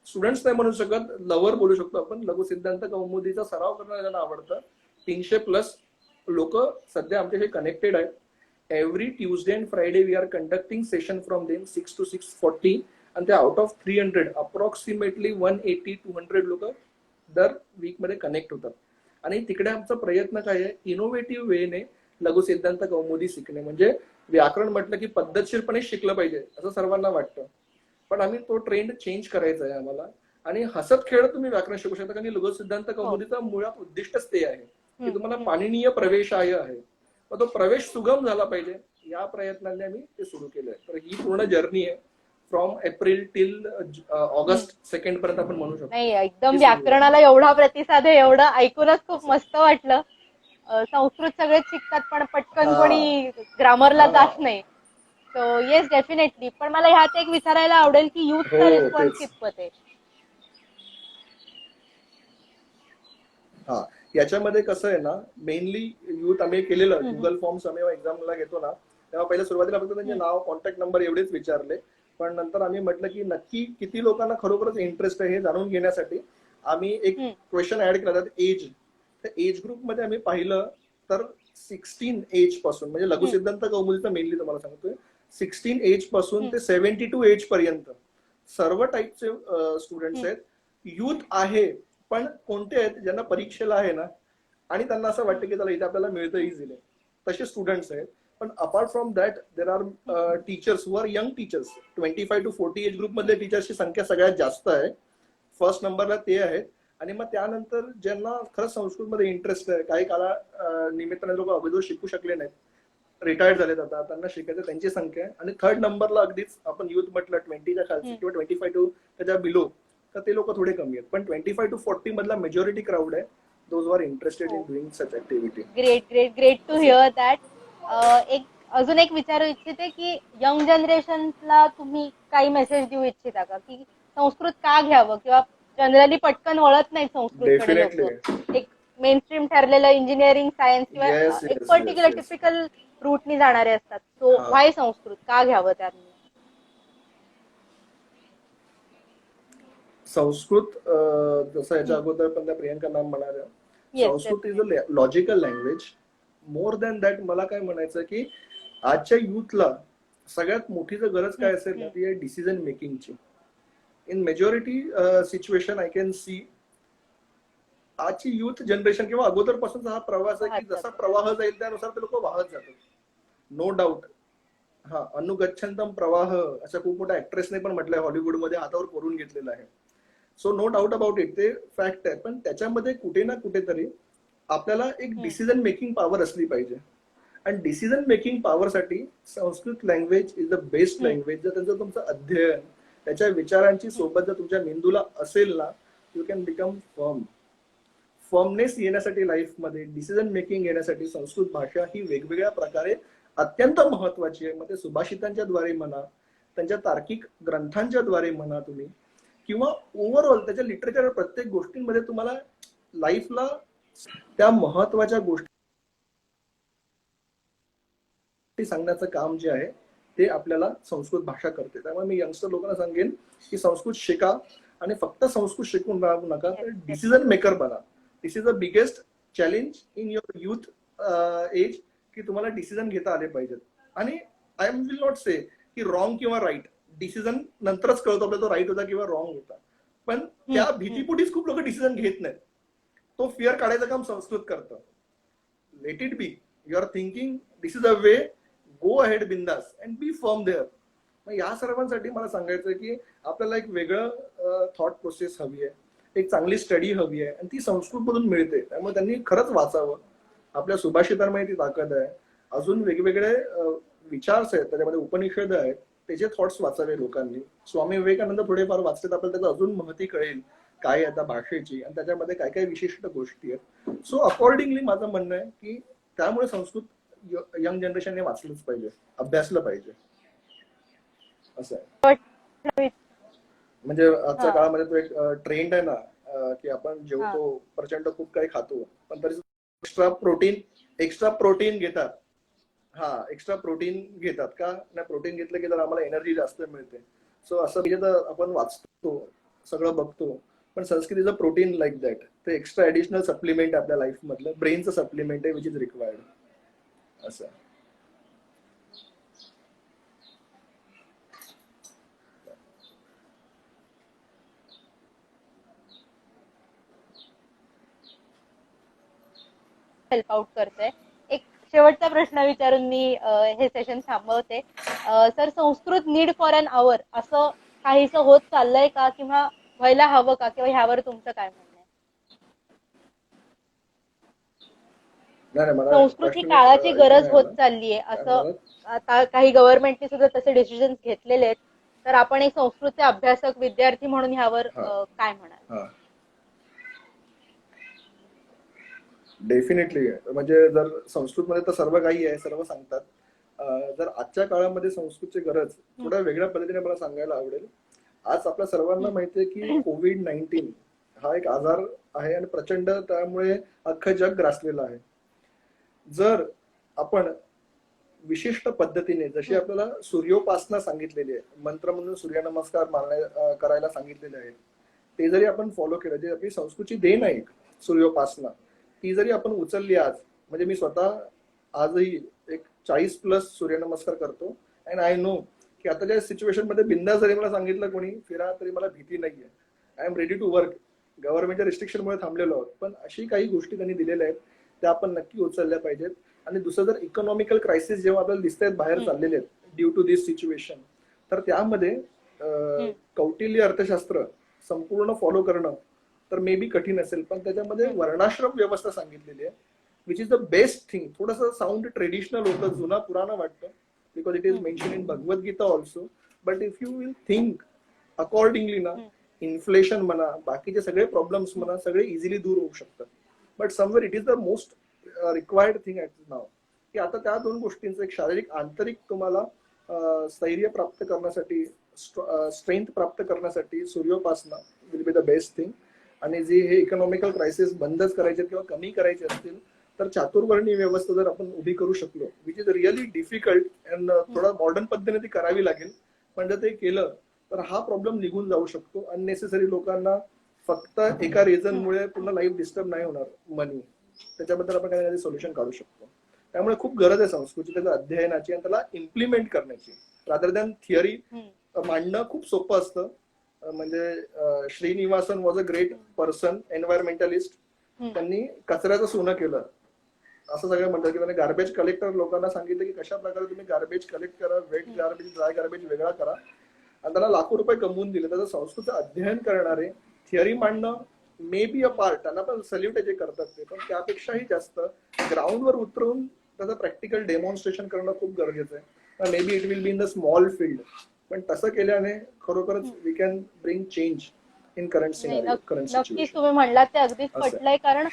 S5: Students नाही म्हणू शकत लवर बोलू शकतो आपण. लघु सिद्धांत कौमुदीचा सराव करणं ज्यांना आवडतं 300 प्लस लोक सध्या आमच्याशी कनेक्टेड आहेत. Every Tuesday and Friday we are conducting session from them 6 to 6:40 आणि ते आउट ऑफ 300 अप्रॉक्सिमेटली 180-200 लोक दर वीक मध्ये कनेक्ट होतात. आणि तिकडे आमचा प्रयत्न काय आहे इनोव्हेटिव्ह वेने लघु सिद्धांत कौमुदी शिकणे. म्हणजे व्याकरण म्हटलं की पद्धतशीरपणे शिकलं पाहिजे असं सर्वांना वाटतं पण आम्ही तो ट्रेंड चेंज करायचा आहे आम्हाला. आणि हसत खेळत तुम्ही व्याकरण शिकू शकता कारण लघु सिद्धांत कौमुदीचा मुळात उद्दिष्टच ते आहे की तुम्हाला पाणिनीय प्रवेशाय आहे. मग तो प्रवेश सुगम झाला पाहिजे या प्रयत्नाने आम्ही ते सुरू केलंय. तर ही पूर्ण जर्नी आहे फ्रॉम एप्रिल टिल ऑगस्ट 2 पर्यंत आपण म्हणू शकतो.
S1: नाही एकदम व्याकरणाला एवढा प्रतिसाद आहे एवढं ऐकूनच खूप मस्त वाटलं. संस्कृत सगळेच शिकतात पण पटकन कोणी ग्रामरला जात नाही. So yes definitely. पण मला ह्यात एक विचारायला आवडेल की युथचा रिस्पॉन्स कितपत आहे.
S5: हा याच्यामध्ये कसं आहे ना मेनली युथ आम्ही केलेलं गुगल फॉर्म्स आम्ही एक्झामला घेतो ना तेव्हा पहिल्या सुरुवातीला फक्त त्यांचे नाव कॉन्टॅक्ट नंबर एवढेच विचारले. पण नंतर आम्ही म्हटलं की नक्की किती लोकांना खरोखरच इंटरेस्ट आहे हे जाणून घेण्यासाठी आम्ही एक क्वेश्चन ऍड केला त्यात एज. तर एज ग्रुपमध्ये आम्ही पाहिलं तर 16 एज पासून म्हणजे लघु सिद्धांत कौमुदीचं मेनली तुम्हाला सांगतोय 16 एज पासून ते 72 एज पर्यंत सर्व टाईपचे स्टुडंट्स आहेत. युथ आहे पण कोणते आहेत ज्यांना परीक्षेला आहे ना आणि त्यांना असं वाटतं की त्याला इथे आपल्याला मिळतं इझिली तसे स्टुडंट्स आहेत. पण apart from that there are teachers who are young teachers 25 to 40 age group मधल्या टीचर्सची संख्या सगळ्यात जास्त आहे. फर्स्ट नंबरला ते आहेत. आणि मग त्यानंतर ज्यांना खरंच संस्कृतमध्ये इंटरेस्ट आहे काही काळा निमित्ताने लोक अगोदर शिकू शकले नाहीत रिटायर्ड झालेत आता त्यांना शिकायचं त्यांची संख्या आहे. आणि थर्ड नंबरला अगदीच आपण युथ म्हटलं 20च्या खालची किंवा 25 to त्याच्या बिलो तर ते लोक थोडे कमी आहेत. पण 25 to 40 मधला मेजॉरिटी क्राऊड आहे those are interested in doing such activity.
S1: Great great great to hear that. एक अजून एक विचारू इच्छिते की यंग जनरेशनला तुम्ही काही मेसेज देऊ इच्छिता का की संस्कृत का घ्यावं किंवा जनरली पटकन वळत नाही संस्कृतकडे लोक. एक मेन स्ट्रीम ठरलेलं इंजिनिअरिंग सायन्स किंवा एक पर्टिक्युलर टिपिकल रूटनी जाणारे असतात. सो व्हाय संस्कृत का घ्यावं त्यांनी?
S5: संस्कृत जसं याच्या अगोदर पण त्या प्रियंका मॅम म्हणाल्या,
S1: Yes,
S5: Sanskrit is a logical language. More than that मला काय म्हणायचं की आजच्या युथला सगळ्यात मोठी जर गरज काय असेल ना ती आहे डिसिजन मेकिंगची. In majority situation I can see आजची युथ जनरेशन किंवा अगोदरपासूनचा हा प्रवास आहे की जसा प्रवाह जाईल त्यानुसार ते लोक वाहत जातात. No doubt. हा, अनुगच्छन्तम प्रवाह अशा खूप मोठ्या ऍक्ट्रेसने पण म्हटलंय हॉलिवूडमध्ये, हातावर करून घेतलेलं आहे. So no doubt about it, ते फॅक्ट आहे. पण त्याच्यामध्ये कुठे ना कुठेतरी आपल्याला एक डिसिजन मेकिंग पॉवर असली पाहिजे. आणि डिसिजन मेकिंग पॉवरसाठी Sanskrit language is the best language. जर त्यांचं तुमचं अध्ययन त्याच्या विचारांची सोबत जर तुमच्या मेंदूला असेल ना, यू कॅन बिकम फर्मनेस येण्यासाठी लाईफमध्ये, डिसिजन मेकिंग येण्यासाठी संस्कृत भाषा ही वेगवेगळ्या प्रकारे अत्यंत महत्वाची आहे. मग ते सुभाषितांच्या द्वारे म्हणा, त्यांच्या तार्किक ग्रंथांच्या द्वारे म्हणा तुम्ही, किंवा ओव्हरऑल त्याच्या लिटरेचर प्रत्येक गोष्टींमध्ये तुम्हाला लाईफला त्या महत्वाच्या गोष्टी सांगण्याचं काम जे आहे ते आपल्याला संस्कृत भाषा करते. त्यामुळे मी यंगस्टर लोकांना सांगेन की संस्कृत शिका आणि फक्त संस्कृत शिकून राहू नका, तर डिसिजन मेकर बना. This is the biggest challenge in your youth age की तुम्हाला डिसिजन घेता आले पाहिजेत. आणि आय विल नॉट से की रॉंग किंवा राईट, डिसिजन नंतरच कळतो आपल्याला तो राईट होता किंवा रॉंग होता. पण त्या भीतीपोटीच खूप लोक डिसिजन घेत नाहीत. तो फिअर काढायचं काम संस्कृत करतं. Let it be, you are thinking this is a way, go ahead बिंदास अँड बी फर्म देअर. मग या सर्वांसाठी मला सांगायचं की आपल्याला एक वेगळं थॉट प्रोसेस हवी आहे, एक चांगली स्टडी हवी आहे, आणि ती संस्कृतमधून मिळते. त्यामुळे त्यांनी खरंच वाचावं. आपल्या सुभाषितांमध्ये ती ताकद आहे. अजून वेगवेगळे विचार्स आहेत, त्याच्यामध्ये उपनिषद आहेत, त्याचे थॉट्स वाचावे लोकांनी. स्वामी विवेकानंद थोडेफार वाचलेत, आपल्याला त्याचं अजून महती कळेल काय आता भाषेची आणि त्याच्यामध्ये काय काय विशिष्ट गोष्टी आहेत. सो अकॉर्डिंगली माझं म्हणणं आहे की त्यामुळे संस्कृत यंग जनरेशनने वाचलंच पाहिजे, अभ्यासलं पाहिजे, असं आहे. म्हणजे आजच्या काळामध्ये तो एक ट्रेंड आहे ना की आपण जेवतो, प्रचंड खूप काही खातो, पण तरी एक्स्ट्रा प्रोटीन घेतात. हा, एक्स्ट्रा प्रोटीन घेतात का नाही, प्रोटीन घेतलं की जर आम्हाला एनर्जी जास्त मिळते. सो असं म्हणजे तर आपण वाचतो, सगळं बघतो, पण Sanskrit is a protein like that. ते एक्स्ट्रा ऍडिशनल सप्लिमेंट आपल्या लाईफ मधलं ब्रेनचं सप्लिमेंट आहे विच इज रिक्वायर्ड. असं
S1: हेल्प आउट करते. एक शेवटचा प्रश्न विचारून मी हे सेशन थांबवते. Sir, Sanskrit need for an hour असं काहीसं होत चाललंय का, किंवा व्हायला हवं का, किंवा ह्यावर तुमचं काय म्हणणं आहे? संस्कृत ही काळाची गरज होत चाललीये असं आता काही गव्हर्नमेंटने सुद्धा तसे डिसिजन घेतलेले आहेत. तर आपण एक संस्कृतचे अभ्यासक विद्यार्थी म्हणून ह्यावर काय म्हणाल?
S5: डेफिनेटली. म्हणजे जर संस्कृतमध्ये तर सर्व काही आहे, सर्व सांगतात. जर आजच्या काळामध्ये संस्कृतची गरज थोड्या वेगळ्या पद्धतीने मला सांगायला आवडेल. आज आपल्या सर्वांना माहितीये की कोविड-19 हा एक आजार आहे आणि प्रचंड त्यामुळे अख्खं जग ग्रासलेलं आहे. जर आपण विशिष्ट पद्धतीने, जशी आपल्याला सूर्योपासना सांगितलेली आहे, मंत्र म्हणून सूर्यनमस्कार करायला सांगितलेले आहेत, ते जरी आपण फॉलो केलं, जे आपली संस्कृतची देण आहे सूर्योपासना, ती जरी आपण उचलली आज, म्हणजे मी स्वतः आजही एक 40+ सूर्यनमस्कार करतो. अँड आय नो की आताच्या सिच्युएशन मध्ये बिंदास जरी मला सांगितलं कोणी फिरा तरी मला भीती नाहीये. I am ready to work. गव्हर्नमेंटच्या रिस्ट्रिक्शनमुळे थांबलेलो आहोत, पण अशी काही गोष्टी त्यांनी दिलेल्या आहेत त्या आपण नक्की उचलल्या पाहिजेत. आणि दुसरं, जर इकॉनॉमिकल क्रायसिस जेव्हा आपल्याला दिसत आहेत बाहेर चाललेले आहेत ड्यू टू दिस सिच्युएशन, तर त्यामध्ये कौटिल्य अर्थशास्त्र संपूर्ण फॉलो करणं तर मे बी कठीण असेल, पण त्याच्यामध्ये वर्णाश्रम व्यवस्था सांगितलेली आहे which is the best thing. थोडंसं साऊंड ट्रेडिशनल होतं, जुना पुराणं वाटतं, because it is mention in Bhagavad Gita also. But if you will think accordingly ना, इन्फ्लेशन म्हणा, बाकीचे सगळे प्रॉब्लेम्स म्हणा, सगळे इझिली दूर होऊ शकतात. But somewhere it is the most required thing at now, की आता त्या दोन गोष्टींचं, एक शारीरिक आंतरिक तुम्हाला स्थैर्य प्राप्त करण्यासाठी, स्ट्रेंथ प्राप्त करण्यासाठी सूर्योपासना will be the best thing. आणि जे हे इकॉनॉमिकल क्रायसिस बंदच करायचे किंवा कमी करायचे असतील तर चातुर्वर्णी व्यवस्था जर आपण उभी करू शकलो, which is really difficult and थोडा मॉडर्न पद्धतीने ती करावी लागेल, पण जर ते केलं तर हा प्रॉब्लेम निघून जाऊ शकतो. अननेसेसरी लोकांना फक्त एका रिझनमुळे पूर्ण लाईफ डिस्टर्ब नाही होणार मनी, त्याच्याबद्दल आपण काही सोल्युशन काढू शकतो. त्यामुळे खूप गरज आहे संस्कृतीच्या अध्ययनाची आणि त्याला इम्प्लिमेंट करण्याची. रादर दॅन थिअरी मांडणं खूप सोपं असतं. म्हणजे Srinivasan was a great person, environmentalist. त्यांनी कचऱ्याचं सोनं केलं असं सगळं म्हणतात, की त्याने गार्बेज कलेक्टर लोकांना सांगितलं की कशा प्रकारे तुम्ही गार्बेज कलेक्ट करा, वेट गार्बेज ड्राय गार्बेज वेगळा करा, आणि त्याला लाखो रुपये कमवून दिले. त्याचं संस्कृतीचं अध्ययन करणारे थिअरी मांडणं मे बी अ पार्ट, त्यांना पण सल्यूट जे करतात ते, पण त्यापेक्षाही जास्त ग्राउंडवर उतरून त्याचं प्रॅक्टिकल डेमॉन्स्ट्रेशन करणं खूप गरजेचं आहे. May be it will be in the small field, पण तसं केल्याने खरोखरच we can bring change in current scenario, current
S1: नक्कीच
S5: सिच्युएशन.
S1: तुम्ही म्हणलात ते अगदीच पटलंय. कारण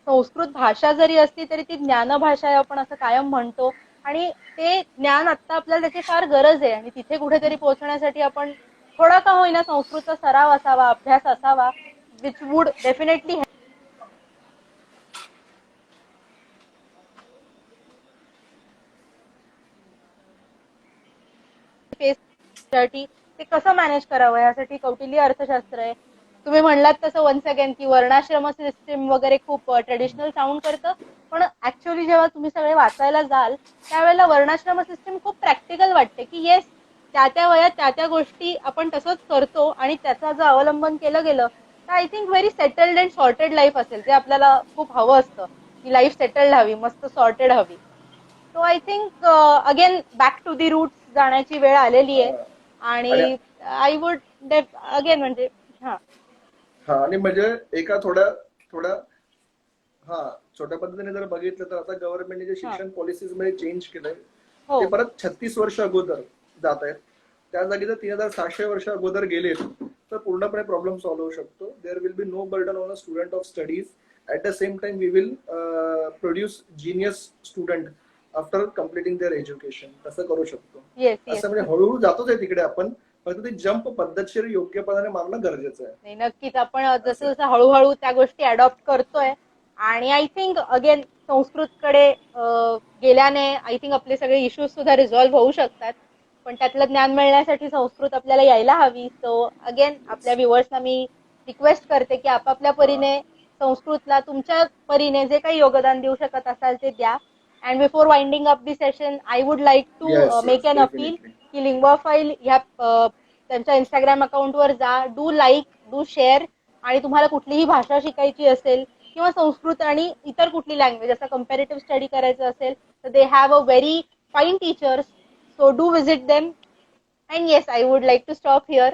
S1: संस्कृत भाषा जरी असली तरी ती ज्ञानभाषा आहे आपण असं कायम म्हणतो, आणि ते ज्ञान आता आपल्याला त्याची फार गरज आहे. आणि तिथे कुठेतरी पोहोचण्यासाठी आपण थोडा का होईना संस्कृतचा सराव असावा, अभ्यास असावा, विच वुड डेफिनेटली ते कसं मॅनेज करावं यासाठी कौटिल्य अर्थशास्त्र आहे. तुम्ही म्हणलात तसं वन्स अगेन की वर्णाश्रम सिस्टीम वगैरे खूप ट्रेडिशनल साऊंड करतं, पण ऍक्च्युअली जेव्हा तुम्ही सगळे वाचायला जाल त्यावेळेला वर्णाश्रम सिस्टीम खूप प्रॅक्टिकल वाटते, की येस त्या वयात त्या गोष्टी आपण तसंच करतो आणि त्याचा जर अवलंबन केलं गेलं तर I think very settled and sorted life असेल, जे आपल्याला खूप हवं असतं, की लाईफ सेटल्ड हवी, मस्त सॉर्टेड हवी. So I think again back to the roots जाण्याची वेळ आलेली आहे. आणि आय वुड अगेन म्हणजे हा
S5: आणि म्हणजे एका थोड्या छोट्या पद्धतीने जर बघितलं तर आता गव्हर्नमेंटने जे शिक्षण पॉलिसीज मध्ये चेंज केलंय ते परत 36 वर्ष अगोदर जात आहेत. त्या जागी जर 3600 वर्ष अगोदर गेले तर पूर्णपणे प्रॉब्लेम सॉल्व्ह होऊ शकतो. There will be no burden on a student of studies. At the same time we will produce genius student after completing their education. तसं करू शकतो. असं म्हणजे हळूहळू जातोच आहे तिकडे आपण, फक्त ते जंप पद्धतशीर योग्यपणाने मारणं गरजेचं आहे.
S1: नाही, नक्कीच आपण जसं जसं हळूहळू त्या गोष्टी अडॉप्ट करतोय. आणि आय थिंक अगेन संस्कृतकडे गेल्याने आय थिंक आपले सगळे इश्यूज सुद्धा रिझॉल्व्ह होऊ शकतात. पण त्यातलं ज्ञान मिळण्यासाठी संस्कृत आपल्याला यायला हवी. सो अगेन आपल्या व्ह्युअर्सना मी रिक्वेस्ट करते की आपापल्या परीने संस्कृतला तुमच्या परीने जे काही योगदान देऊ शकत असाल ते द्या. And before winding up the session I would like to make an appeal की लिंग्वाफाईल ह्या त्यांच्या इंस्टाग्राम अकाउंटवर जा, डू लाईक, डू शेअर. आणि तुम्हाला कुठलीही भाषा शिकायची असेल किंवा संस्कृत आणि इतर कुठली लँग्वेज असा कम्पॅरेटिव्ह स्टडी करायचं असेल तर they have a very fine teachers. So do visit them. And yes, I would like to stop here.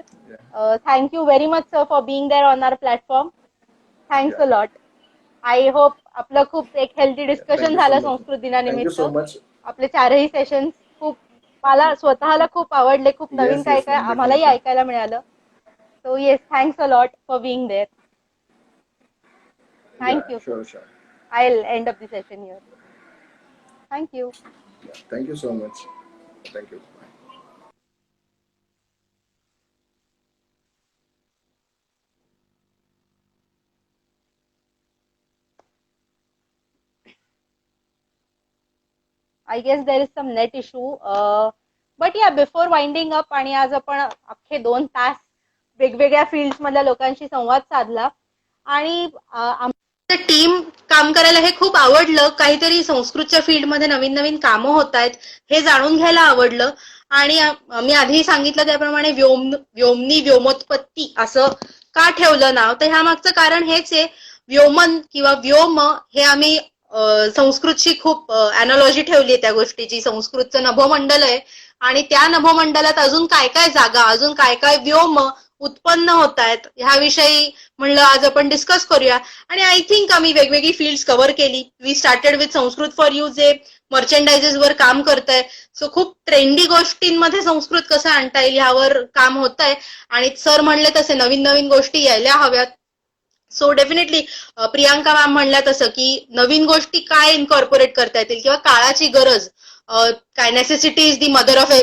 S1: Thank you very much, sir, for being there on our platform. Thanks a lot. I hope आपलं खूप एक healthy discussion झालं संस्कृत दिनानिमित्त. आपले चारही sessions खूप मला स्वतःला खूप आवडले, खूप नवीन काय काय आम्हालाही ऐकायला मिळालं. So yes, thanks a lot for being there. Thank you.
S5: Sure.
S1: I'll end up the session here. Thank you.
S5: Thank you so much. Thank you.
S1: I guess there is some net issue. But yeah, before winding up, आणि आज आपण अख्खे 2 तास वेगवेगळ्या fields मधल्या लोकांशी संवाद साधला. आणि
S2: टीम काम करायला हे खूप आवडलं. काहीतरी संस्कृतच्या फील्डमध्ये नवीन नवीन कामं होत आहेत हे जाणून घ्यायला आवडलं. आणि मी आधी सांगितलं त्याप्रमाणे व्योमनी व्योमोत्पत्ती असं का ठेवलं नाव, तर ह्या मागचं कारण हेच आहे. व्योमन किंवा व्योम हे आम्ही संस्कृतची खूप अॅनॉलॉजी ठेवली आहे त्या गोष्टीची. संस्कृतचं नभोमंडल आहे आणि त्या नभोमंडलात अजून काय काय जागा, अजून काय काय व्योम उत्पन्न होत आहेत ह्याविषयी म्हणलं आज आपण डिस्कस करूया. आणि आय थिंक आम्ही वेगवेगळी फील्ड्स कव्हर केली. We started with Sanskrit for you जे मर्चेंडायझेस वर काम करतंय. सो खूप ट्रेंडी गोष्टींमध्ये संस्कृत कसं आणता येईल ह्यावर काम होत आहे. आणि सर म्हणले तसे नवीन नवीन गोष्टी यायला हव्यात. सो डेफिनेटली प्रियांका मॅम म्हणल्या तसं की नवीन गोष्टी काय इन्कॉर्पोरेट करता येतील किंवा काळाची गरज, काय necessity is the mother of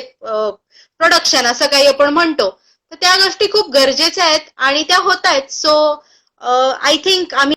S2: production असं काही आपण म्हणतो, तर त्या गोष्टी खूप गरजेच्या आहेत आणि त्या होत आहेत. सो आय थिंक आम्ही